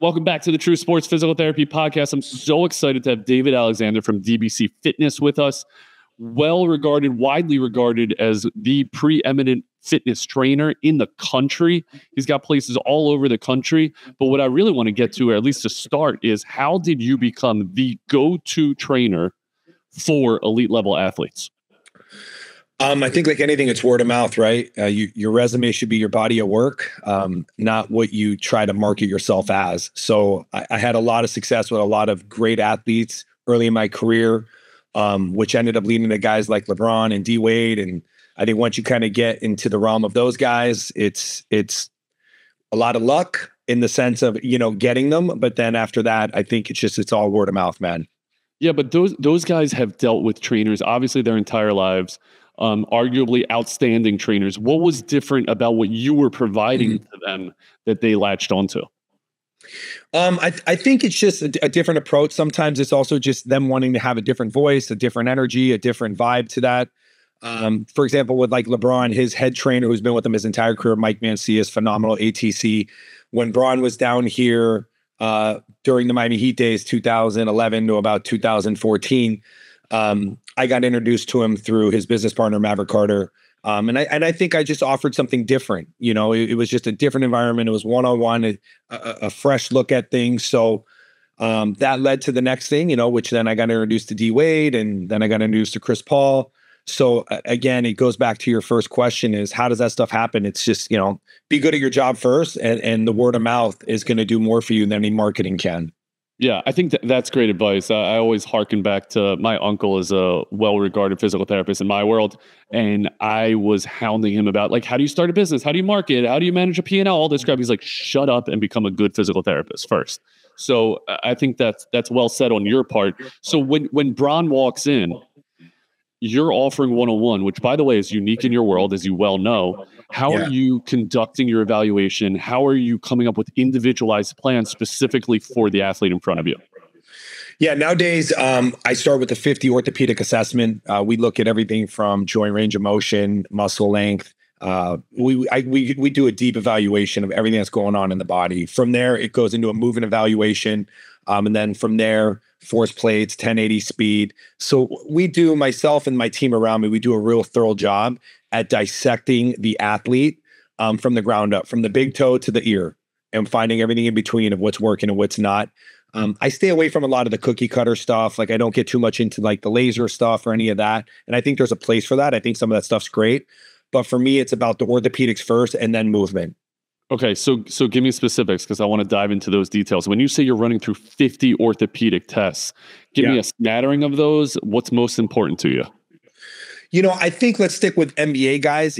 Welcome back to the True Sports Physical Therapy Podcast. I'm so excited to have David Alexander from DBC Fitness with us. Well regarded, widely regarded as the preeminent fitness trainer in the country. He's got places all over the country. But what I really want to get to, or at least to start, is how did you become the go-to trainer for elite level athletes? I think like anything, it's word of mouth, right? Your resume should be your body of work, not what you try to market yourself as. So I had a lot of success with a lot of great athletes early in my career, which ended up leading to guys like LeBron and D Wade. And I think once you kind of get into the realm of those guys, it's a lot of luck in the sense of, getting them. But then after that, I think it's all word of mouth, man. Yeah, but those guys have dealt with trainers, obviously their entire lives. Arguably outstanding trainers. What was different about what you were providing to them that they latched onto? I think it's just a different approach. Sometimes it's also just them wanting to have a different voice, a different energy, a different vibe to that. For example, with like LeBron, his head trainer who's been with him his entire career, Mike Mancilla, is phenomenal, ATC. When Bron was down here during the Miami Heat days, 2011 to about 2014, I got introduced to him through his business partner, Maverick Carter. And I think I just offered something different. It was just a different environment. It was one-on-one, a fresh look at things. So that led to the next thing, which then I got introduced to D Wade, and then I got introduced to Chris Paul. So again, it goes back to your first question is how does that stuff happen? It's just, be good at your job first, and the word of mouth is going to do more for you than any marketing can. Yeah, I think that's great advice. I always harken back to my uncle is a well-regarded physical therapist in my world. And I was hounding him about, like, how do you start a business? How do you market? How do you manage a P&L? All this crap. He's like, shut up and become a good physical therapist first. So I think that's well said on your part. So when Bron walks in, you're offering one-on-one, which, by the way, is unique in your world, as you well know. How are you conducting your evaluation? How are you coming up with individualized plans specifically for the athlete in front of you? Yeah, nowadays, I start with the 50 orthopedic assessment. We look at everything from joint range of motion, muscle length. We do a deep evaluation of everything that's going on in the body. From there, it goes into a movement evaluation. And then from there, force plates, 1080 speed. So we do, myself and my team around me, we do a real thorough job at dissecting the athlete from the ground up, from the big toe to the ear, and finding everything in between of what's working and what's not. I stay away from a lot of the cookie cutter stuff. Like I don't get too much into like the laser stuff or any of that. And I think there's a place for that. I think some of that stuff's great. But for me, it's about the orthopedics first and then movement. Okay, so give me specifics because I want to dive into those details. When you say you're running through 50 orthopedic tests, give me a smattering of those. What's most important to you? I think let's stick with NBA guys,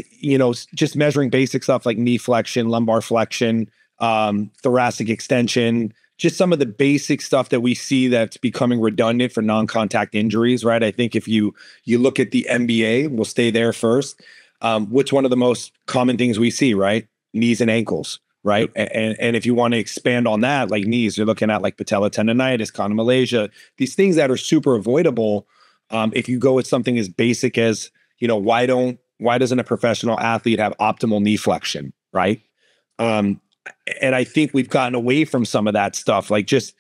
just measuring basic stuff like knee flexion, lumbar flexion, thoracic extension, just some of the basic stuff that we see that's becoming redundant for non-contact injuries, right? I think if you look at the NBA, we'll stay there first. What's one of the most common things we see, right? Knees and ankles, right? And if you want to expand on that, like knees, you're looking at like patella tendonitis, chondromalacia, these things that are super avoidable. If you go with something as basic as, why doesn't a professional athlete have optimal knee flexion, right? And I think we've gotten away from some of that stuff, like just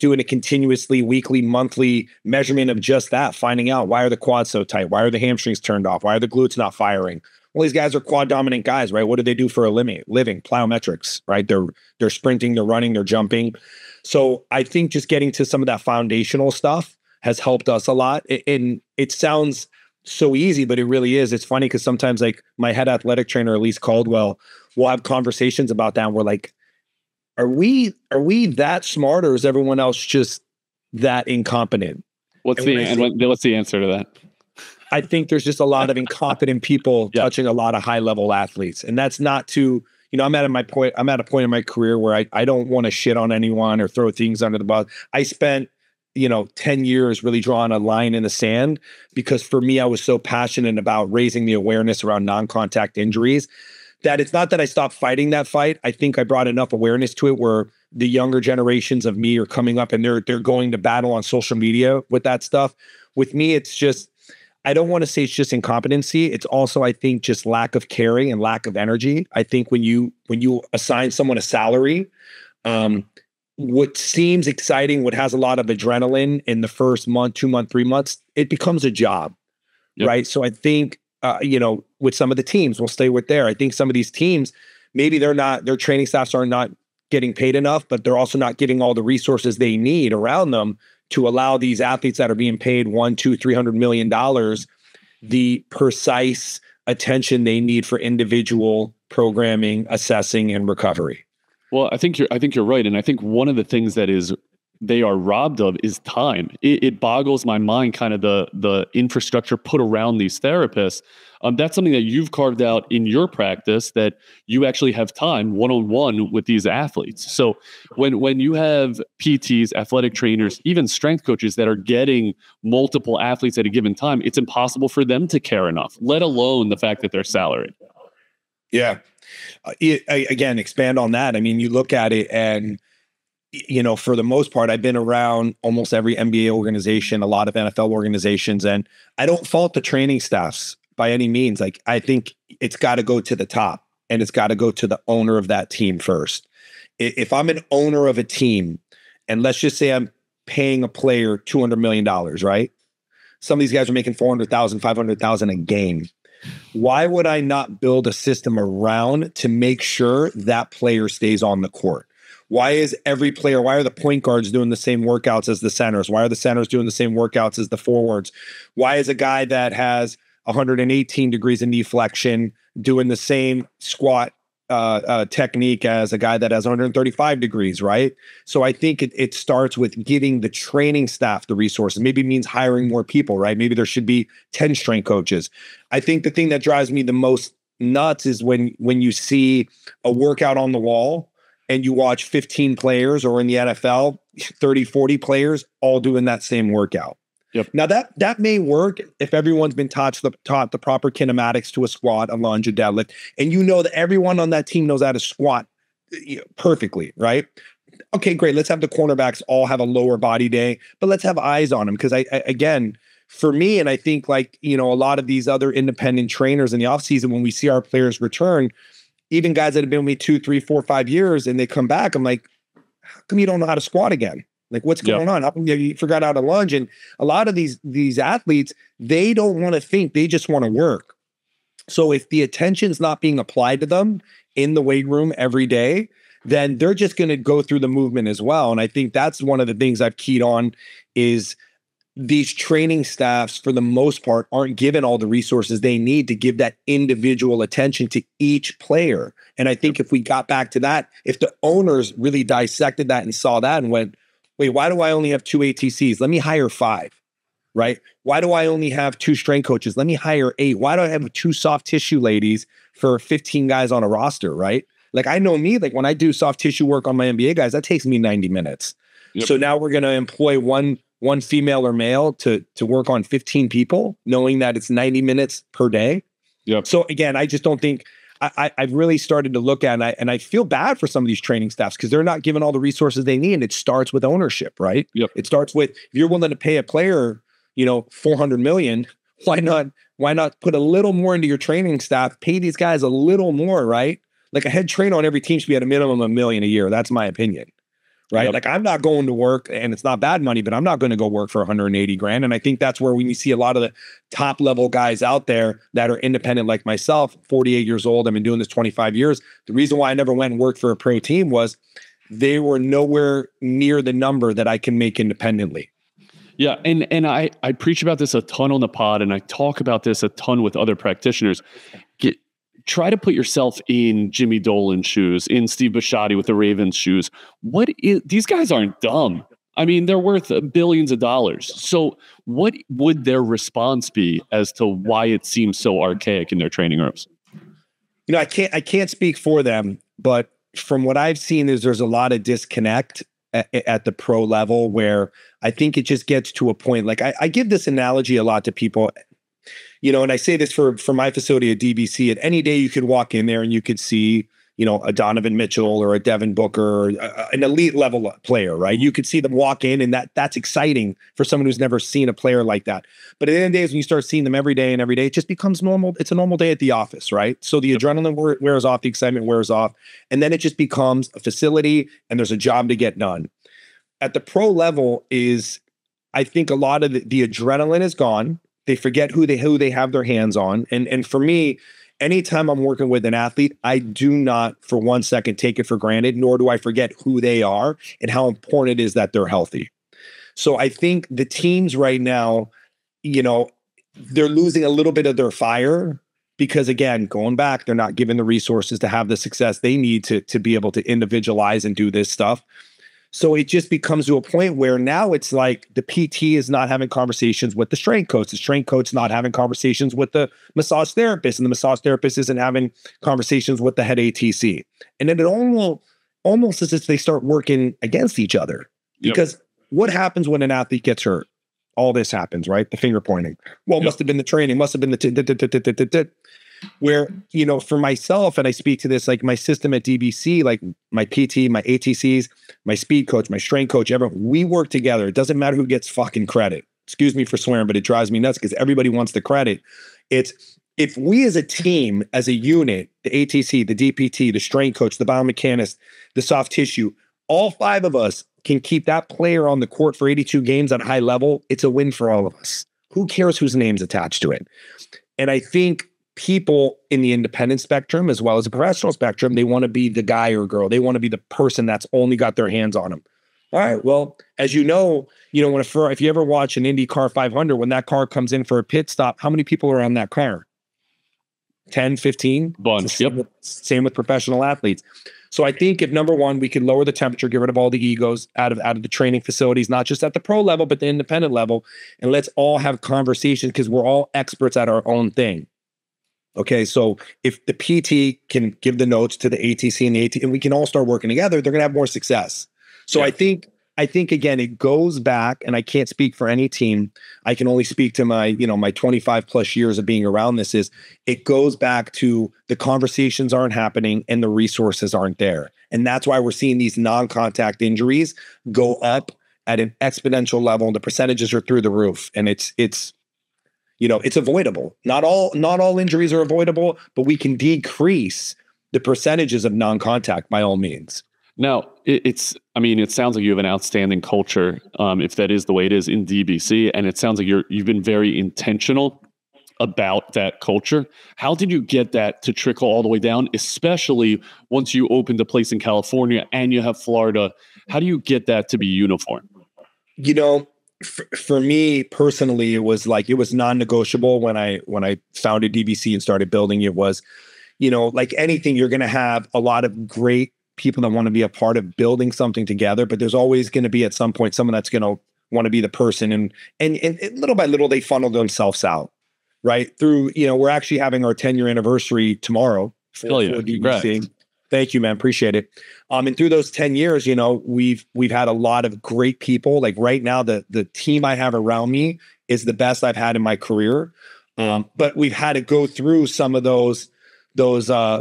doing a continuously weekly, monthly measurement of just that, finding out why are the quads so tight? Why are the hamstrings turned off? Why are the glutes not firing? Well, these guys are quad dominant guys, right? What do they do for a living? Plyometrics, right? They're sprinting, they're running, they're jumping. So I think just getting to some of that foundational stuff has helped us a lot. And it sounds so easy, but it really is. It's funny because sometimes like my head athletic trainer, Elise Caldwell, we'll have conversations about that. And we're like, are we that smart, or is everyone else just that incompetent? What's the answer to that? I think there's just a lot of incompetent people touching a lot of high level athletes. And that's not to, I'm at a point in my career where I don't want to shit on anyone or throw things under the bus. I spent, 10 years really drawing a line in the sand because for me, I was so passionate about raising the awareness around non-contact injuries that it's not that I stopped fighting that fight. I think I brought enough awareness to it where the younger generations of me are coming up and they're going to battle on social media with that stuff. With me, it's just, I don't want to say it's just incompetency. It's also, I think, just lack of caring and lack of energy. I think when you assign someone a salary, what seems exciting, what has a lot of adrenaline in the first month, 2 month, 3 months, it becomes a job, right? So I think, with some of the teams, we'll stay with there. I think some of these teams, maybe their training staffs are not getting paid enough, but they're also not getting all the resources they need around them to allow these athletes that are being paid $100, $200, $300 million the precise attention they need for individual programming, assessing, and recovery. Well, I think you're right, and I think one of the things that they are robbed of is time. It boggles my mind, kind of the infrastructure put around these therapists. That's something that you've carved out in your practice, that you actually have time one-on-one with these athletes. So when you have PTs, athletic trainers, even strength coaches that are getting multiple athletes at a given time, it's impossible for them to care enough, let alone the fact that they're salaried. Yeah. Again, expand on that. I mean, you look at it and, for the most part, I've been around almost every NBA organization, a lot of NFL organizations, and I don't fault the training staffs by any means. Like, I think it's got to go to the top, and it's got to go to the owner of that team first. If I'm an owner of a team, and let's just say I'm paying a player $200 million, right? Some of these guys are making $400,000, $500,000 a game. Why would I not build a system around to make sure that player stays on the court? Why are the point guards doing the same workouts as the centers? Why are the centers doing the same workouts as the forwards? Why is a guy that has 118 degrees of knee flexion doing the same squat technique as a guy that has 135 degrees, right? So I think it starts with giving the training staff the resources. Maybe it means hiring more people, right? Maybe there should be 10 strength coaches. I think the thing that drives me the most nuts is when you see a workout on the wall and you watch 15 players, or in the NFL, 30, 40 players all doing that same workout. Yep. Now that may work if everyone's been taught the proper kinematics to a squat, a lunge, a deadlift, and that everyone on that team knows how to squat perfectly, right? Okay, great. Let's have the cornerbacks all have a lower body day, but let's have eyes on them, because again, for me, and I think a lot of these other independent trainers in the offseason, when we see our players return, even guys that have been with me 2, 3, 4, 5 years, and they come back, I'm like, how come you don't know how to squat again? Like, what's going on? How come you forgot how to lunge? And a lot of these athletes, they don't want to think, they just want to work. So if the attention's not being applied to them in the weight room every day, then they're just going to go through the movement as well. And I think that's one of the things I've keyed on is these training staffs, for the most part, aren't given all the resources they need to give that individual attention to each player. And I think if we got back to that, if the owners really dissected that and saw that and went, wait, why do I only have 2 ATCs? Let me hire 5, right? Why do I only have 2 strength coaches? Let me hire 8. Why do I have 2 soft tissue ladies for 15 guys on a roster, right? Like, I know me, like when I do soft tissue work on my NBA guys, that takes me 90 minutes. Yep. So now we're going to employ one female or male to work on 15 people, knowing that it's 90 minutes per day. Yep. So again, I just don't think I've really started to look at, and I feel bad for some of these training staffs because they're not given all the resources they need. And it starts with ownership, right? Yep. It starts with, if you're willing to pay a player, $400 million, why not put a little more into your training staff, pay these guys a little more, right? Like a head trainer on every team should be at a minimum of $1 million a year. That's my opinion. Right. Yep. Like, I'm not going to work, and it's not bad money, but I'm not going to go work for 180 grand. And I think that's where we see a lot of the top level guys out there that are independent, like myself, 48 years old. I've been doing this 25 years. The reason why I never went and worked for a pro team was they were nowhere near the number that I can make independently. Yeah. And I preach about this a ton on the pod, and I talk about this a ton with other practitioners. Try to put yourself in Jimmy Dolan's shoes, in Steve Bisciotti with the Ravens shoes. These guys aren't dumb. I mean, they're worth billions of dollars. So what would their response be as to why it seems so archaic in their training rooms? I can't speak for them, but from what I've seen there's a lot of disconnect at the pro level, where I think it just gets to a point. Like, I give this analogy a lot to people. And I say this for my facility at DBC. At any day you could walk in there and you could see, a Donovan Mitchell or a Devin Booker, or an elite level player, right? You could see them walk in, and that's exciting for someone who's never seen a player like that. But at the end of the day, when you start seeing them every day, it just becomes normal. It's a normal day at the office, right? So the adrenaline wears off, the excitement wears off, and then it just becomes a facility, and there's a job to get done. At the pro level I think a lot of the adrenaline is gone. They forget who they have their hands on. And for me, anytime I'm working with an athlete, I do not for 1 second take it for granted, nor do I forget who they are and how important it is that they're healthy. So I think the teams right now, they're losing a little bit of their fire because, again, going back, they're not given the resources to have the success they need to be able to individualize and do this stuff. So it just becomes to a point where now it's like the PT is not having conversations with the strength coach. The strength coach not having conversations with the massage therapist, and the massage therapist isn't having conversations with the head ATC. And then it almost as if they start working against each other. Because what happens when an athlete gets hurt? All this happens, right? The finger pointing. Well, must have been the training, must have been the where, for myself, and I speak to this, like my system at DBC, like my PT, my ATCs, my speed coach, my strength coach, everyone, we work together. It doesn't matter who gets fucking credit. Excuse me for swearing, but it drives me nuts because everybody wants the credit. It's if we as a team, as a unit, the ATC, the DPT, the strength coach, the biomechanics, the soft tissue, all 5 of us can keep that player on the court for 82 games at a high level, it's a win for all of us. Who cares whose name's attached to it? And I think people in the independent spectrum, as well as the professional spectrum, they want to be the guy or girl. They want to be the person that's only got their hands on them. All right. Well, as you know, if you ever watch an IndyCar 500, when that car comes in for a pit stop, how many people are on that car? 10, 15? Bunch. Same with professional athletes. So I think if number one, we could lower the temperature, get rid of all the egos out of the training facilities, not just at the pro level, but the independent level. And let's all have conversations because we're all experts at our own thing. Okay, so if the PT can give the notes to the ATC and the AT, and we can all start working together, they're going to have more success. So I think again, it goes back, and I can't speak for any team. I can only speak to my 25 plus years of being around this. It goes back to the conversations aren't happening and the resources aren't there, and that's why we're seeing these non-contact injuries go up at an exponential level, and the percentages are through the roof, and it's avoidable. Not all injuries are avoidable, but we can decrease the percentages of non-contact by all means. Now, it sounds like you have an outstanding culture, if that is the way it is in DBC, and it sounds like you've been very intentional about that culture. How did you get that to trickle all the way down, especially once you opened a place in California and you have Florida? How do you get that to be uniform? For me personally, it was non-negotiable when I founded DBC and started building. It was, like anything, you're going to have a lot of great people that want to be a part of building something together, but there's always going to be at some point someone that's going to want to be the person, and little by little they funnel themselves out, right? Through, we're actually having our 10-year anniversary tomorrow for DBC. Right. Thank you, man. Appreciate it. And through those 10 years, we've had a lot of great people. Like right now, the team I have around me is the best I've had in my career. But we've had to go through some of those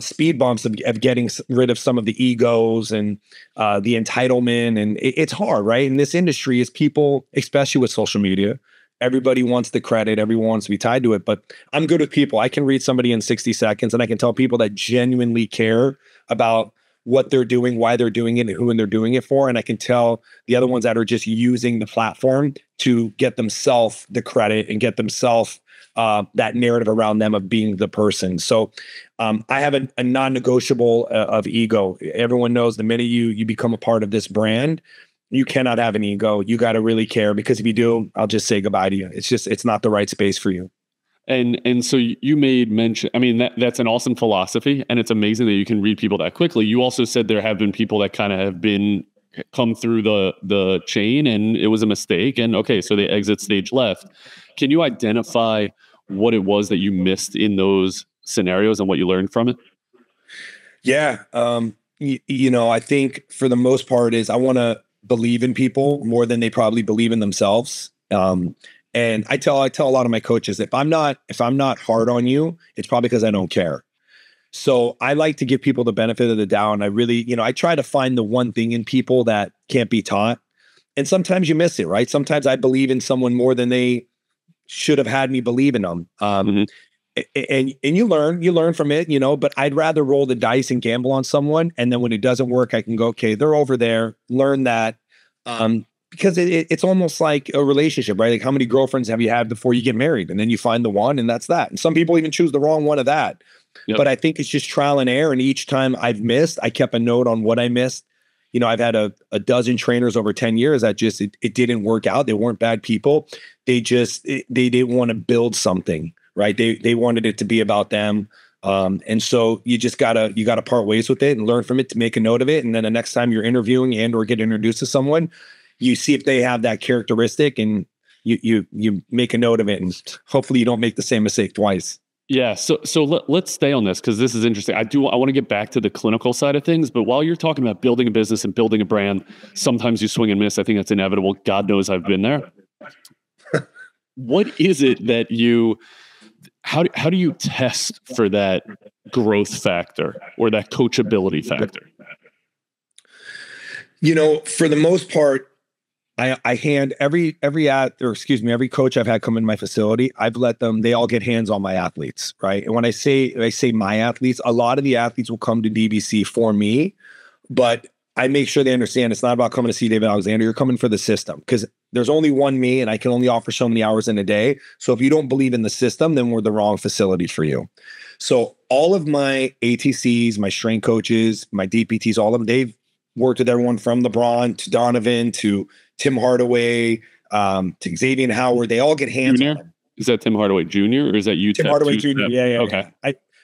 speed bumps of getting rid of some of the egos and the entitlement. And it's hard, right? In this industry, is people, especially with social media, everybody wants the credit. Everyone wants to be tied to it. But I'm good with people. I can read somebody in 60 seconds, and I can tell people that genuinely care about what they're doing, why they're doing it, and who they're doing it for. And I can tell the other ones that are just using the platform to get themselves the credit and get themselves that narrative around them of being the person. So I have a non-negotiable of ego. Everyone knows the minute you become a part of this brand, you cannot have an ego. You got to really care, because if you do, It's not the right space for you. And so you made mention, that's an awesome philosophy, and it's amazing that you can read people that quickly. You also said there have been people that kind of have come through the chain and it was a mistake, and okay, so they exit stage left. Can you identify what it was that you missed in those scenarios and what you learned from it? Yeah. I think for the most part I want to believe in people more than they probably believe in themselves. And I tell a lot of my coaches, if I'm not hard on you, it's probably because I don't care. So I like to give people the benefit of the doubt. And I really, I try to find the one thing in people that can't be taught. And sometimes you miss it, right? Sometimes I believe in someone more than they should have had me believe in them. And you learn from it, but I'd rather roll the dice and gamble on someone. And then when it doesn't work, I can go, okay, they're over there, learn that. Because it's almost like a relationship, right? Like, how many girlfriends have you had before you get married? And then you find the one, and that's that. And some people even choose the wrong one of that. Yep. But I think it's just trial and error. And each time I've missed, I kept a note on what I missed. I've had a dozen trainers over 10 years that just, it didn't work out. They weren't bad people. They just, they didn't want to build something, right? They wanted it to be about them. And so you gotta part ways with it and learn from it to make a note of it. And then the next time you're interviewing and or get introduced to someone, you see if they have that characteristic, and you make a note of it, and hopefully you don't make the same mistake twice. Yeah. So let's stay on this, because this is interesting. I want to get back to the clinical side of things, but while you're talking about building a business and building a brand, sometimes you swing and miss. I think that's inevitable. God knows I've been there. What is it that how do you test for that growth factor or that coachability factor? For the most part, I hand every coach I've had come in my facility, I've let them, they all get hands on my athletes, right? And when I say my athletes, a lot of the athletes will come to DBC for me, but I make sure they understand it's not about coming to see David Alexander. You're coming for the system, because there's only one me and I can only offer so many hours in a day. So if you don't believe in the system, then we're the wrong facility for you. So all of my ATCs, my strength coaches, my DPTs, all of them, they've worked with everyone from LeBron to Donovan to Tim Hardaway, to Xavier Howard. They all get hands on them. Is that Tim Hardaway Jr. or is that you? Tim Hardaway Jr. Yeah. Okay.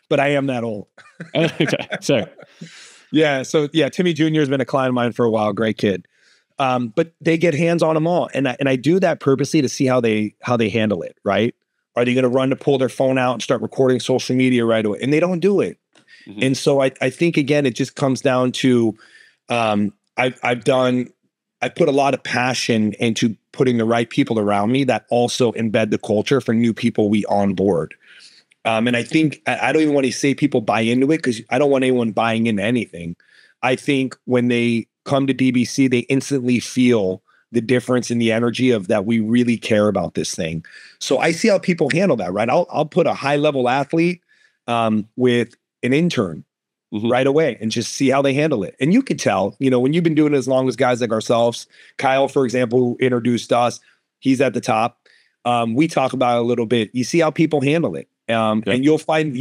But I am that old. Okay. Sorry. Yeah. So yeah, Timmy Jr. has been a client of mine for a while. Great kid. But they get hands on them all. And I do that purposely to see how they handle it. Right. Are they going to run to pull their phone out and start recording social media right away? And they don't do it. Mm-hmm. And so I think, again, it just comes down to, I put a lot of passion into putting the right people around me that also embed the culture for new people we onboard. And I think I don't even want to say people buy into it, because I don't want anyone buying into anything. I think when they come to DBC, they instantly feel the difference in the energy of that we really care about this thing. So I see how people handle that, right? I'll put a high level athlete with an intern. Mm-hmm. Right away, and just see how they handle it. And you could tell, when you've been doing it as long as guys like ourselves, Kyle, for example, who introduced us, he's at the top. We talk about it a little bit. You see how people handle it. And you'll find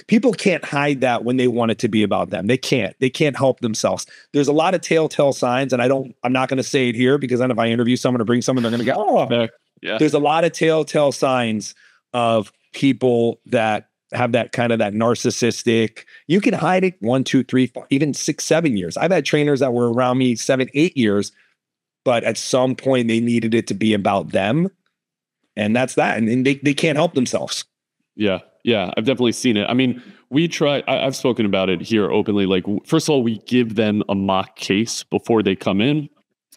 people can't hide that when they want it to be about them. They can't help themselves. There's a lot of telltale signs, and I'm not going to say it here, because then if I interview someone or bring someone, they're going to go, oh, yeah. There's a lot of telltale signs of people that have that kind of that narcissistic. You can hide it 1, 2, 3, 4, even 6, 7 years. I've had trainers that were around me 7, 8 years, but at some point they needed it to be about them. And that's that. And they can't help themselves. Yeah. Yeah. I've definitely seen it. I mean, I've spoken about it here openly. Like, first of all, we give them a mock case before they come in.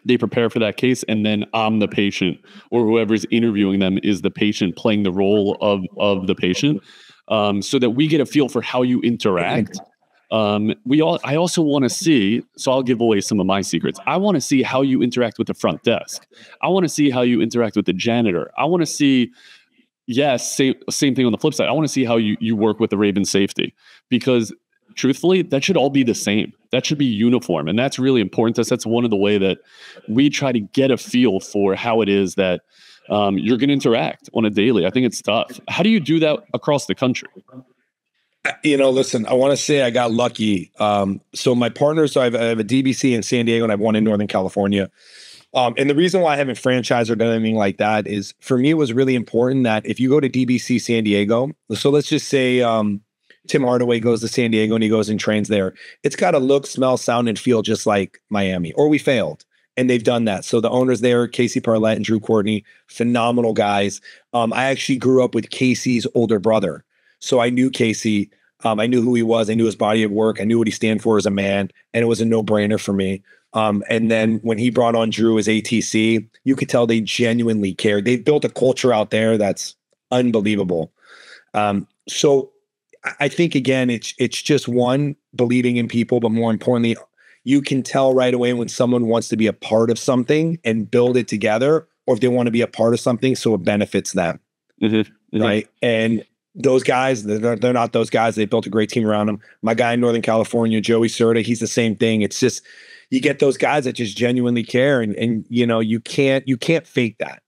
They prepare for that case, and then I'm the patient, or whoever's interviewing them is the patient playing the role of the patient. So that we get a feel for how you interact. I also want to see, so I'll give away some of my secrets. I want to see how you interact with the front desk. I want to see how you interact with the janitor. I want to see, same thing on the flip side. I want to see how you work with the Raven safety, because truthfully, that should all be the same. That should be uniform. And that's really important to us. That's one of the way that we try to get a feel for how it is that you're going to interact on a daily. I think it's tough. How do you do that across the country? Listen, I want to say I got lucky. So my partners, I have a DBC in San Diego and I have one in Northern California. And the reason why I haven't franchised or done anything like that is, for me, it was really important that if you go to DBC San Diego, so let's just say Tim Hardaway goes to San Diego and he goes and trains there. It's got to look, smell, sound, and feel just like Miami, or we failed. And they've done that. So the owners there, Casey Parlett and Drew Courtney, phenomenal guys. I actually grew up with Casey's older brother. So I knew Casey. I knew who he was. I knew his body of work. I knew what he stand for as a man. And it was a no-brainer for me. And then when he brought on Drew as ATC, you could tell they genuinely cared. They've built a culture out there that's unbelievable. So I think again, it's just one, believing in people, but more importantly, you can tell right away when someone wants to be a part of something and build it together, or if they want to be a part of something so it benefits them. Right. And those guys, they're not those guys. They built a great team around them. My guy in Northern California, Joey Serta, he's the same thing. It's just, you get those guys that just genuinely care, and you can't fake that.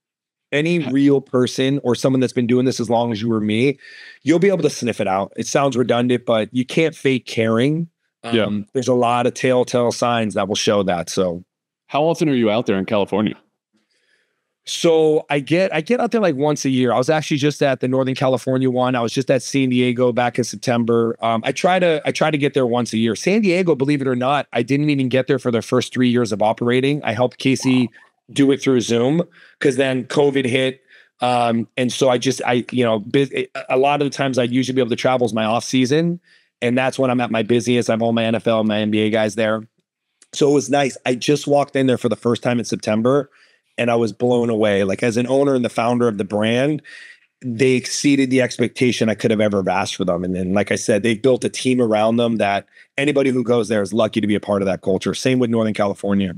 Any real person or someone that's been doing this as long as you or me, you'll be able to sniff it out. It sounds redundant, but you can't fake caring. There's a lot of telltale signs that will show that. So how often are you out there in California? So I get out there like once a year. I was actually just at the Northern California one. I was just at San Diego back in September. I try to get there once a year. San Diego, believe it or not, I didn't even get there for their first 3 years of operating. I helped Casey do it through Zoom, because then COVID hit. And so a lot of the times I'd usually be able to travel as my off season. And that's when I'm at my busiest. I have all my NFL and my NBA guys there. So it was nice. I just walked in there for the first time in September, and I was blown away. Like, as an owner and the founder of the brand, they exceeded the expectation I could have ever asked for them. And then, like I said, they built a team around them that anybody who goes there is lucky to be a part of that culture. Same with Northern California.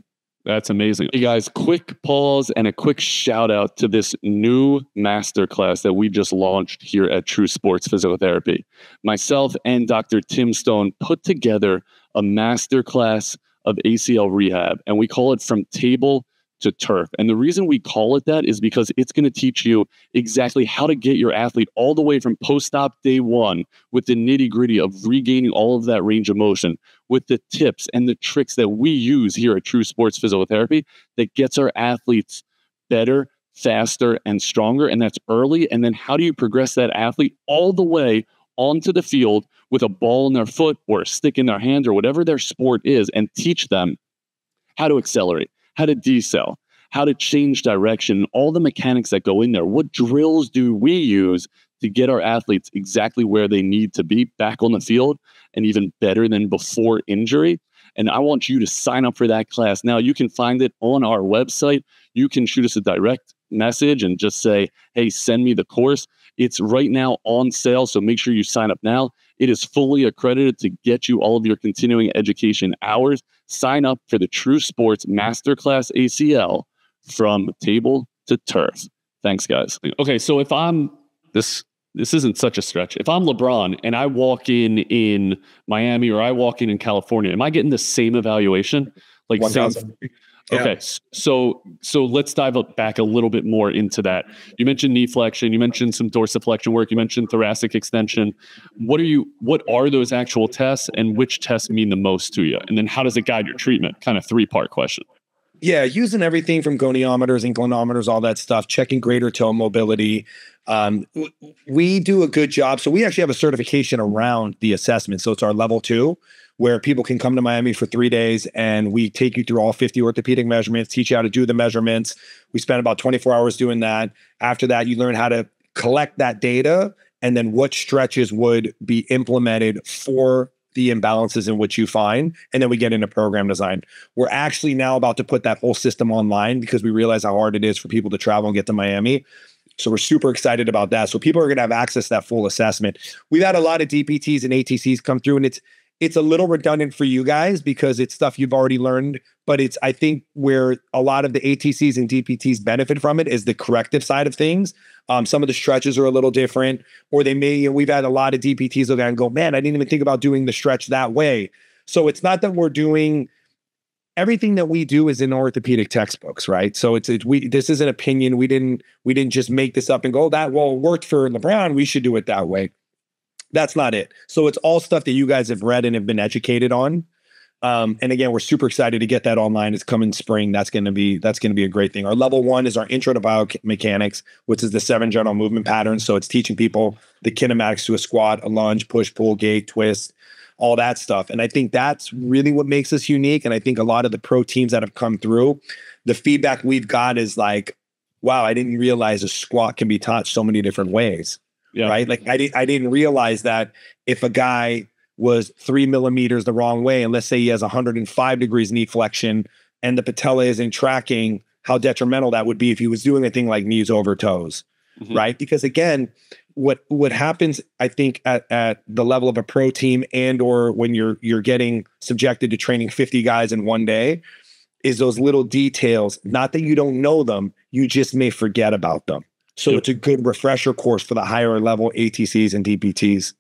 That's amazing. Hey guys, quick pause and a quick shout out to this new masterclass that we just launched here at True Sports Physical Therapy. Myself and Dr. Tim Stone put together a masterclass of ACL rehab, and we call it From Table to Turf. And the reason we call it that is because it's going to teach you exactly how to get your athlete all the way from post-op day one, with the nitty-gritty of regaining all of that range of motion, with the tips and the tricks that we use here at True Sports Physical Therapy that gets our athletes better, faster, and stronger. And that's early. And then how do you progress that athlete all the way onto the field with a ball in their foot or a stick in their hand or whatever their sport is, and teach them how to accelerate, how to decel, how to change direction, all the mechanics that go in there. What drills do we use to get our athletes exactly where they need to be back on the field, and even better than before injury? And I want you to sign up for that class now. You can find it on our website. You can shoot us a direct message and just say, hey, send me the course. It's right now on sale, so make sure you sign up now. It is fully accredited to get you all of your continuing education hours. Sign up for the True Sports Masterclass ACL, From Table to Turf. Thanks, guys. Okay, so if I'm this isn't such a stretch. If I'm LeBron and I walk in Miami, or I walk in California, am I getting the same evaluation? Like, okay, so let's dive back a little bit more into that. You mentioned knee flexion, you mentioned some dorsiflexion work, you mentioned thoracic extension. What are those actual tests, and which tests mean the most to you? And then how does it guide your treatment? Kind of 3-part question. Yeah, using everything from goniometers and inclinometers, all that stuff, checking greater toe mobility. We do a good job. So we actually have a certification around the assessment. So it's our level 2, where people can come to Miami for 3 days, and we take you through all 50 orthopedic measurements, teach you how to do the measurements. We spend about 24 hours doing that. After that, you learn how to collect that data, and then what stretches would be implemented for the imbalances in which you find. And then we get into program design. We're actually now about to put that whole system online, because we realize how hard it is for people to travel and get to Miami. So we're super excited about that. So people are going to have access to that full assessment. We've had a lot of DPTs and ATCs come through, and it's a little redundant for you guys because it's stuff you've already learned, but I think where a lot of the ATCs and DPTs benefit from it is the corrective side of things. Some of the stretches are a little different, or we've had a lot of DPTs look at and go, man, I didn't even think about doing the stretch that way. So it's not that we're doing everything that we do is in orthopedic textbooks, right? So this is an opinion. We didn't just make this up and go, it worked for LeBron, we should do it that way. That's not it. So it's all stuff that you guys have read and have been educated on. And again, we're super excited to get that online. It's coming spring. That's going to be a great thing. Our level 1 is our intro to biomechanics, which is the 7 general movement patterns. So it's teaching people the kinematics to a squat, a lunge, push, pull, gate, twist, all that stuff. And I think that's really what makes us unique. And I think a lot of the pro teams that have come through, the feedback we've got is like, wow, I didn't realize a squat can be taught so many different ways. Yeah. Right. Like I didn't realize that if a guy was 3 millimeters the wrong way, and let's say he has 105 degrees knee flexion and the patella isn't tracking, how detrimental that would be if he was doing a thing like knees over toes. right? Because again, what happens, I think, at the level of a pro team and or when you're getting subjected to training 50 guys in one day is those little details, not that you don't know them, you just may forget about them. So it's a good refresher course for the higher level ATCs and DPTs.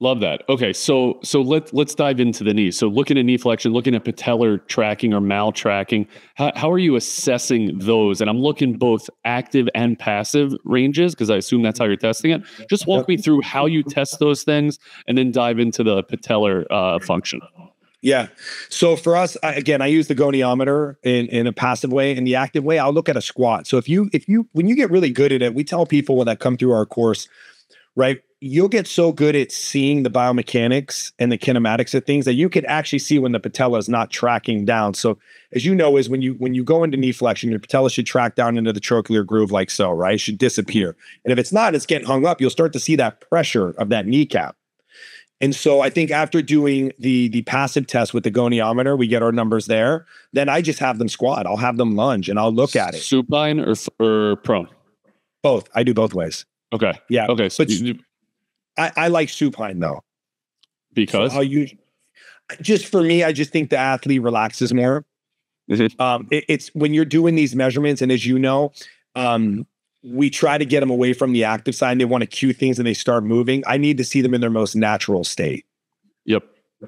Love that. Okay, so let's dive into the knee. So looking at knee flexion, looking at patellar tracking or mal tracking, how are you assessing those? And I'm looking both active and passive ranges because I assume that's how you're testing it. Just walk me through how you test those things, and then dive into the patellar function. Yeah. So for us, I use the goniometer in a passive way. In the active way, I'll look at a squat. So when you get really good at it, we tell people that come through our course, right? You'll get so good at seeing the biomechanics and the kinematics of things that you could actually see when the patella is not tracking down. So as you know, is when you go into knee flexion, your patella should track down into the trochlear groove like so, right? It should disappear. And if it's not, it's getting hung up. You'll start to see that pressure of that kneecap. And so I think after doing the passive test with the goniometer, we get our numbers there. Then I just have them squat. I'll have them lunge and I'll look at it. Supine or prone? Both. I do both ways. Okay. Yeah. Okay. So I like supine though. Because? So just for me, I just think the athlete relaxes more. It's when you're doing these measurements, and as you know, we try to get them away from the active side and they want to cue things and they start moving. I need to see them in their most natural state. Yep.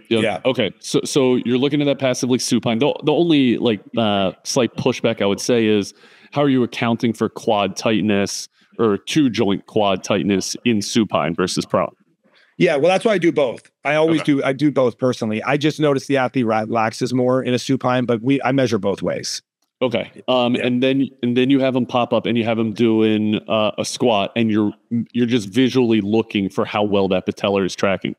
Yeah. Okay. So you're looking at that passively supine. The only slight pushback I would say is, how are you accounting for quad tightness or two joint quad tightness in supine versus prone? Yeah, well, that's why I do both. I always do. I do both personally. I just notice the athlete relaxes more in a supine, but I measure both ways. Okay. And then you have them pop up and you have them doing a squat, and you're just visually looking for how well that patellar is tracking.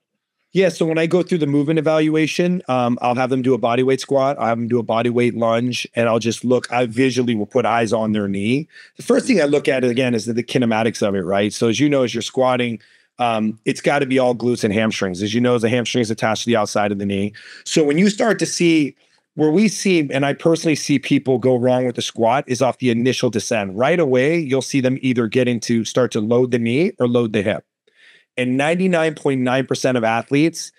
Yeah. So when I go through the movement evaluation, I'll have them do a body weight squat. I'll have them do a body weight lunge, and I'll just look. I visually will put eyes on their knee. The first thing I look at again is the kinematics of it, right? So as you know, as you're squatting, it's got to be all glutes and hamstrings. As you know, the hamstring is attached to the outside of the knee. So when you start to see where we see, and I personally see people go wrong with the squat, is off the initial descent. Right away, you'll see them either start to load the knee or load the hip. And 99.9% of athletes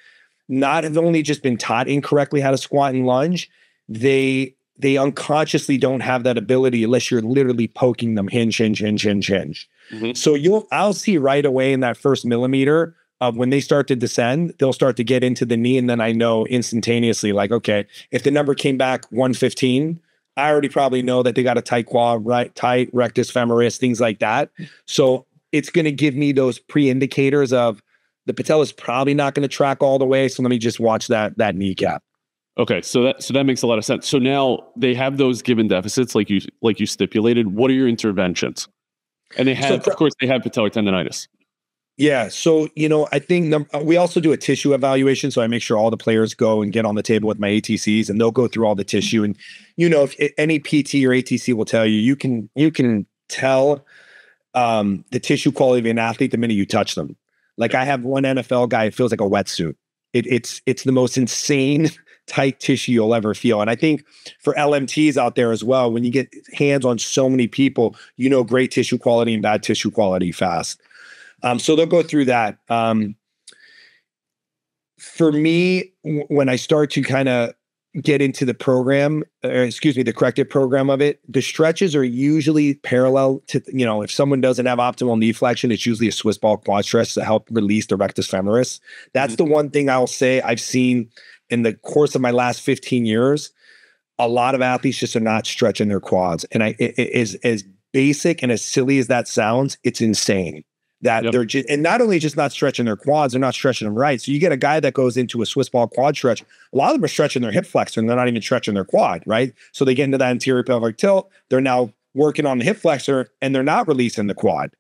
not have only just been taught incorrectly how to squat and lunge, they unconsciously don't have that ability unless you're literally poking them hinge. Mm-hmm. So I'll see right away in that first millimeter of when they start to descend, they'll start to get into the knee. And then I know instantaneously, like, okay, if the number came back 115, I already probably know that they got a tight quad, right? Tight rectus femoris, things like that. So it's going to give me those pre-indicators of the patella is probably not going to track all the way. So let me just watch that kneecap. Okay, so that makes a lot of sense. So now they have those given deficits, like you stipulated. What are your interventions? And they have, of course, they have patellar tendonitis. Yeah. So, I think we also do a tissue evaluation. So I make sure all the players go and get on the table with my ATCs, and they'll go through all the tissue. And, if any PT or ATC will tell you, you can tell the tissue quality of an athlete the minute you touch them. Like I have one NFL guy, it feels like a wetsuit. It's the most insane tight tissue you'll ever feel. And I think for LMTs out there as well, when you get hands on so many people, great tissue quality and bad tissue quality fast. So they'll go through that. For me, when I start to kind of get into the program, the corrective program of it, the stretches are usually parallel to, if someone doesn't have optimal knee flexion, it's usually a Swiss ball quad stretch to help release the rectus femoris. That's the one thing I'll say I've seen in the course of my last 15 years. A lot of athletes just are not stretching their quads. And it is as basic and as silly as that sounds, it's insane. That they're just, and not only just not stretching their quads, they're not stretching them right. So you get a guy that goes into a Swiss ball quad stretch. A lot of them are stretching their hip flexor and they're not even stretching their quad, right? So they get into that anterior pelvic tilt. They're now working on the hip flexor and they're not releasing the quad.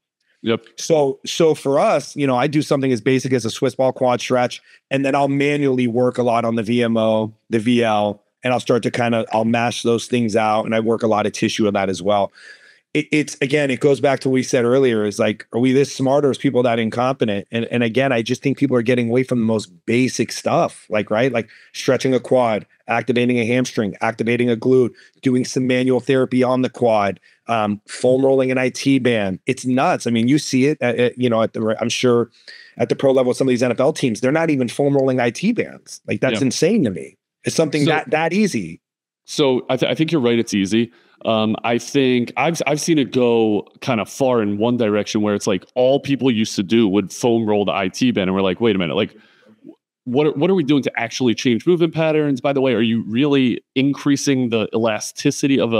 Yep. So for us, I do something as basic as a Swiss ball quad stretch, and then I'll manually work a lot on the VMO, the VL, and I'll start to I'll mash those things out, and I work a lot of tissue on that as well. it's again, it goes back to what we said earlier, is like, are we this smart or is people that incompetent? And again, I just think people are getting away from the most basic stuff, like, right? Like stretching a quad, activating a hamstring, activating a glute, doing some manual therapy on the quad, foam rolling an IT band. It's nuts. I mean, you see it I'm sure at the pro level, some of these NFL teams, they're not even foam rolling IT bands. Like that's insane to me. It's something that easy. So I think you're right. It's easy. I think I've seen it go kind of far in one direction where it's like all people used to do would foam roll the IT band, and we're like, wait a minute, like what are we doing to actually change movement patterns? By the way, are you really increasing the elasticity of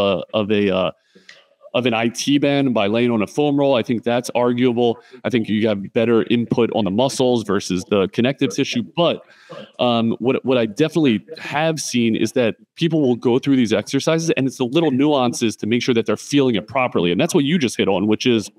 an IT band by laying on a foam roll? I think that's arguable. I think you have better input on the muscles versus the connective tissue. But what I definitely have seen is that people will go through these exercises, and it's the little nuances to make sure that they're feeling it properly. And that's what you just hit on, which is,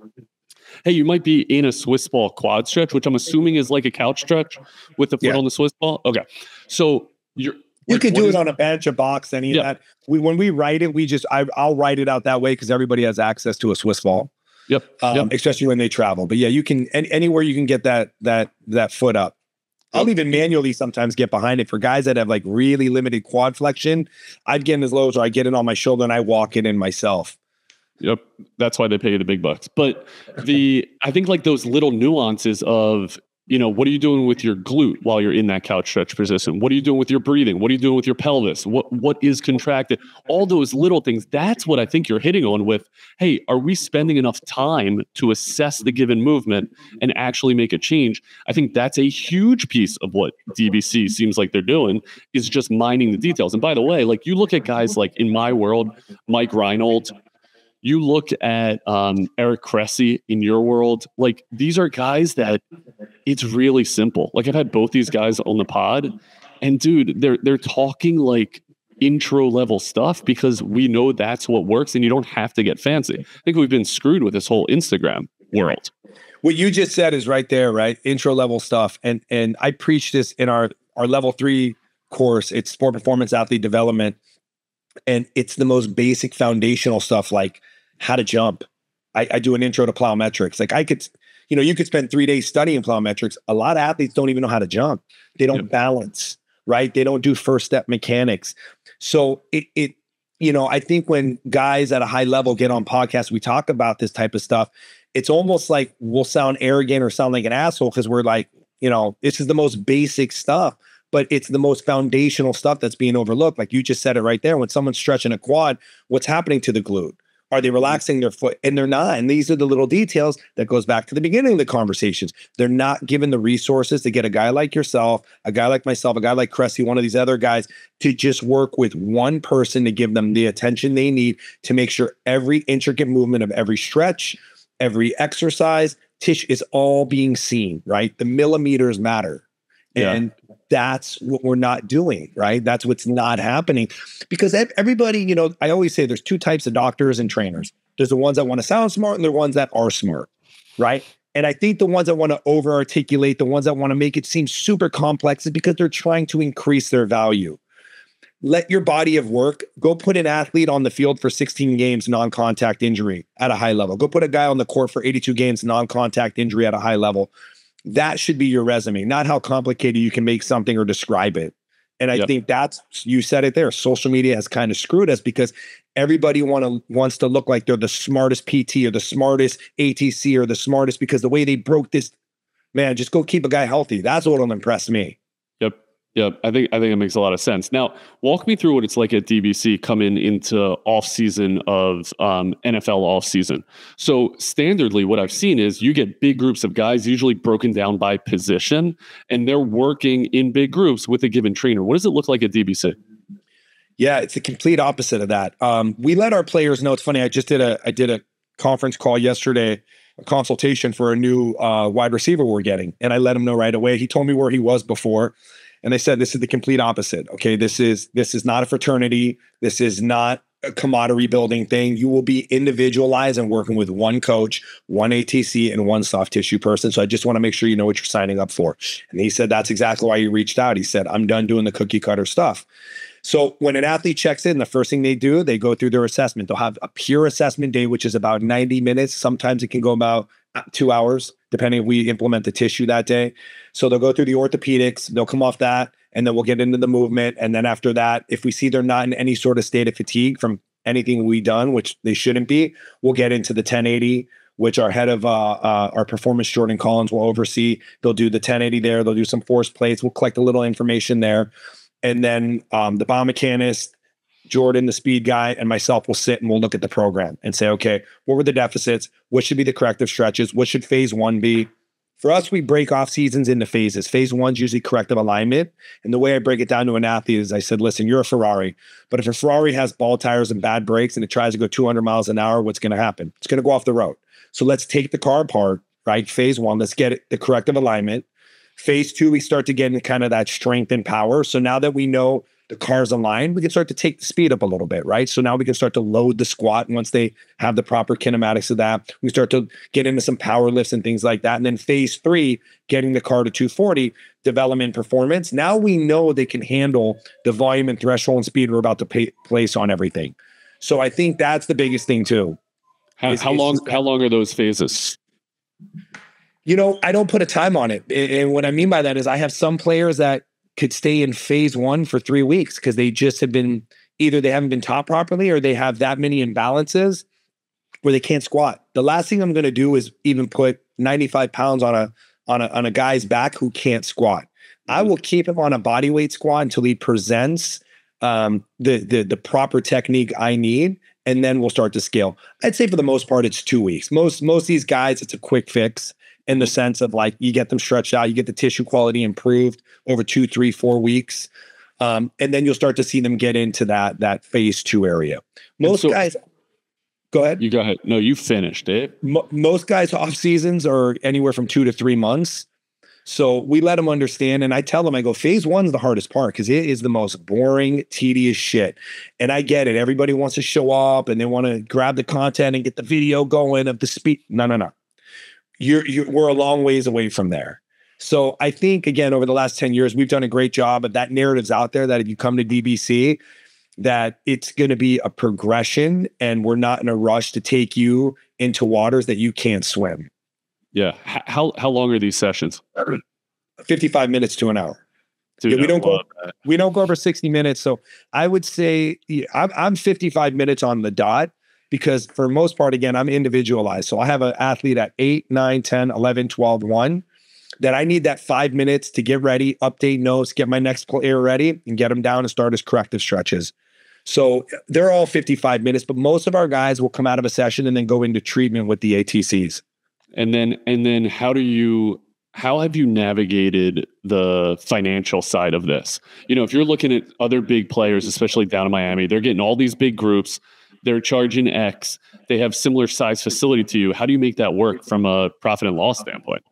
hey, you might be in a Swiss ball quad stretch, which I'm assuming is like a couch stretch with the foot on the Swiss ball. Okay. So you could do it on a bench, a box, any of that. When we write it, I'll write it out that way because everybody has access to a Swiss ball. Yep. Especially when they travel. But yeah, you can anywhere you can get that foot up. I'll even manually sometimes get behind it for guys that have like really limited quad flexion. I'd get in as low as, or I get it on my shoulder and I walk it in myself. Yep. That's why they pay you the big bucks. But I think like those little nuances of, what are you doing with your glute while you're in that couch stretch position? What are you doing with your breathing? What are you doing with your pelvis? What is contracted? All those little things. That's what I think you're hitting on with, hey, are we spending enough time to assess the given movement and actually make a change? I think that's a huge piece of what DBC seems like they're doing, is just mining the details. And by the way, like you look at guys like in my world, Mike Reinold, you look at Eric Cressy in your world, like these are guys that it's really simple. Like I've had both these guys on the pod, and dude, they're talking like intro level stuff because we know that's what works and you don't have to get fancy. I think we've been screwed with this whole Instagram world. What you just said is right there, right? Intro level stuff. And I preach this in our level 3 course. It's sport performance athlete development. And it's the most basic foundational stuff, like how to jump. I do an intro to plyometrics. Like you could spend 3 days studying plyometrics. A lot of athletes don't even know how to jump. They don't balance, right? They don't do first step mechanics. So I think when guys at a high level get on podcasts, we talk about this type of stuff. It's almost like we'll sound arrogant or sound like an asshole because we're like, this is the most basic stuff. But it's the most foundational stuff that's being overlooked. Like you just said it right there. When someone's stretching a quad, what's happening to the glute? Are they relaxing their foot? And they're not. And these are the little details that goes back to the beginning of the conversations. They're not given the resources to get a guy like yourself, a guy like myself, a guy like Cressy, one of these other guys, to just work with one person to give them the attention they need to make sure every intricate movement of every stretch, every exercise, tissue is all being seen, right? The millimeters matter. And that's what we're not doing, right? That's what's not happening. Because everybody, I always say there's 2 types of doctors and trainers. There's the ones that want to sound smart and the ones that are smart, right? And I think the ones that want to over-articulate, the ones that want to make it seem super complex is because they're trying to increase their value. Let your body of work, go put an athlete on the field for 16 games, non-contact injury at a high level. Go put a guy on the court for 82 games, non-contact injury at a high level. That should be your resume, not how complicated you can make something or describe it. And I think you said it there. Social media has kind of screwed us because everybody wants to look like they're the smartest PT or the smartest ATC or the smartest because the way they broke this, man, just go keep a guy healthy. That's what will impress me. Yep. I think it makes a lot of sense. Now, walk me through what it's like at DBC coming into off season of NFL off season. So standardly, what I've seen is you get big groups of guys, usually broken down by position, and they're working in big groups with a given trainer. What does it look like at DBC? Yeah, it's a complete opposite of that. We let our players know. It's funny. I did a conference call yesterday, a consultation for a new wide receiver we're getting, and I let him know right away. He told me where he was before. And they said, this is the complete opposite. Okay. This is not a fraternity. This is not a camaraderie building thing. You will be individualized and working with one coach, one ATC, and one soft tissue person. So I just want to make sure you know what you're signing up for. And he said, that's exactly why you reached out. He said, I'm done doing the cookie cutter stuff. So when an athlete checks in, the first thing they do, they go through their assessment. They'll have a pure assessment day, which is about 90 minutes. Sometimes it can go about 2 hours, depending if we implement the tissue that day. So they'll go through the orthopedics, they'll come off that, and then we'll get into the movement. And then after that, if we see they're not in any sort of state of fatigue from anything we've done, which they shouldn't be, we'll get into the 1080, which our head of our performance, Jordan Collins, will oversee. They'll do the 1080 there. They'll do some force plates. We'll collect a little information there. And then the biomechanist, Jordan, the speed guy, and myself will sit and we'll look at the program and say, okay, what were the deficits? What should be the corrective stretches? What should phase one be? For us, we break off seasons into phases. Phase one's usually corrective alignment. And the way I break it down to an athlete is I said, listen, you're a Ferrari, but if a Ferrari has ball tires and bad brakes and it tries to go 200 miles an hour, what's going to happen? It's going to go off the road. So let's take the car apart, right? Phase one, let's get it, the corrective alignment. Phase two, we start to get into kind of that strength and power. So now that we know the car's aligned, we can start to take the speed up a little bit, right? So now we can start to load the squat. And once they have the proper kinematics of that, we start to get into some power lifts and things like that. And then phase three, getting the car to 240, development performance. Now we know they can handle the volume and threshold and speed we're about to place on everything. So I think that's the biggest thing too. How long are those phases? You know, I don't put a time on it. And what I mean by that is I have some players that could stay in phase one for 3 weeks because they just have been, either they haven't been taught properly or they have that many imbalances where they can't squat. The last thing I'm going to do is even put 95 pounds on a guy's back who can't squat. I will keep him on a body weight squat until he presents the proper technique I need, and then we'll start to scale. I'd say for the most part, it's 2 weeks. Most of these guys, it's a quick fix in the sense of like you get them stretched out, you get the tissue quality improved over 2, 3, 4 weeks. And then you'll start to see them get into that phase two area. Most guys, go ahead. You go ahead. No, you finished it. Most guys off seasons are anywhere from 2 to 3 months. So we let them understand. And I tell them, I go, phase one's the hardest part because it is the most boring, tedious shit. And I get it. Everybody wants to show up and they want to grab the content and get the video going of the speed. No. We're a long ways away from there. So I think, again, over the last 10 years, we've done a great job of that narrative's out there that if you come to DBC, that it's going to be a progression and we're not in a rush to take you into waters that you can't swim. Yeah. How long are these sessions? 55 minutes to an hour. Dude, yeah, we don't go over 60 minutes. So I would say I'm 55 minutes on the dot. Because for most part, again, I'm individualized. So I have an athlete at 8, 9, 10, 11, 12, 1 that I need that 5 minutes to get ready, update notes, get my next player ready, and get them down and start his corrective stretches. So they're all 55 minutes, but most of our guys will come out of a session and then go into treatment with the ATCs. And then how have you navigated the financial side of this? You know, if you're looking at other big players, especially down in Miami, they're getting all these big groups. They're charging X. They have similar size facility to you. How do you make that work from a profit and loss standpoint?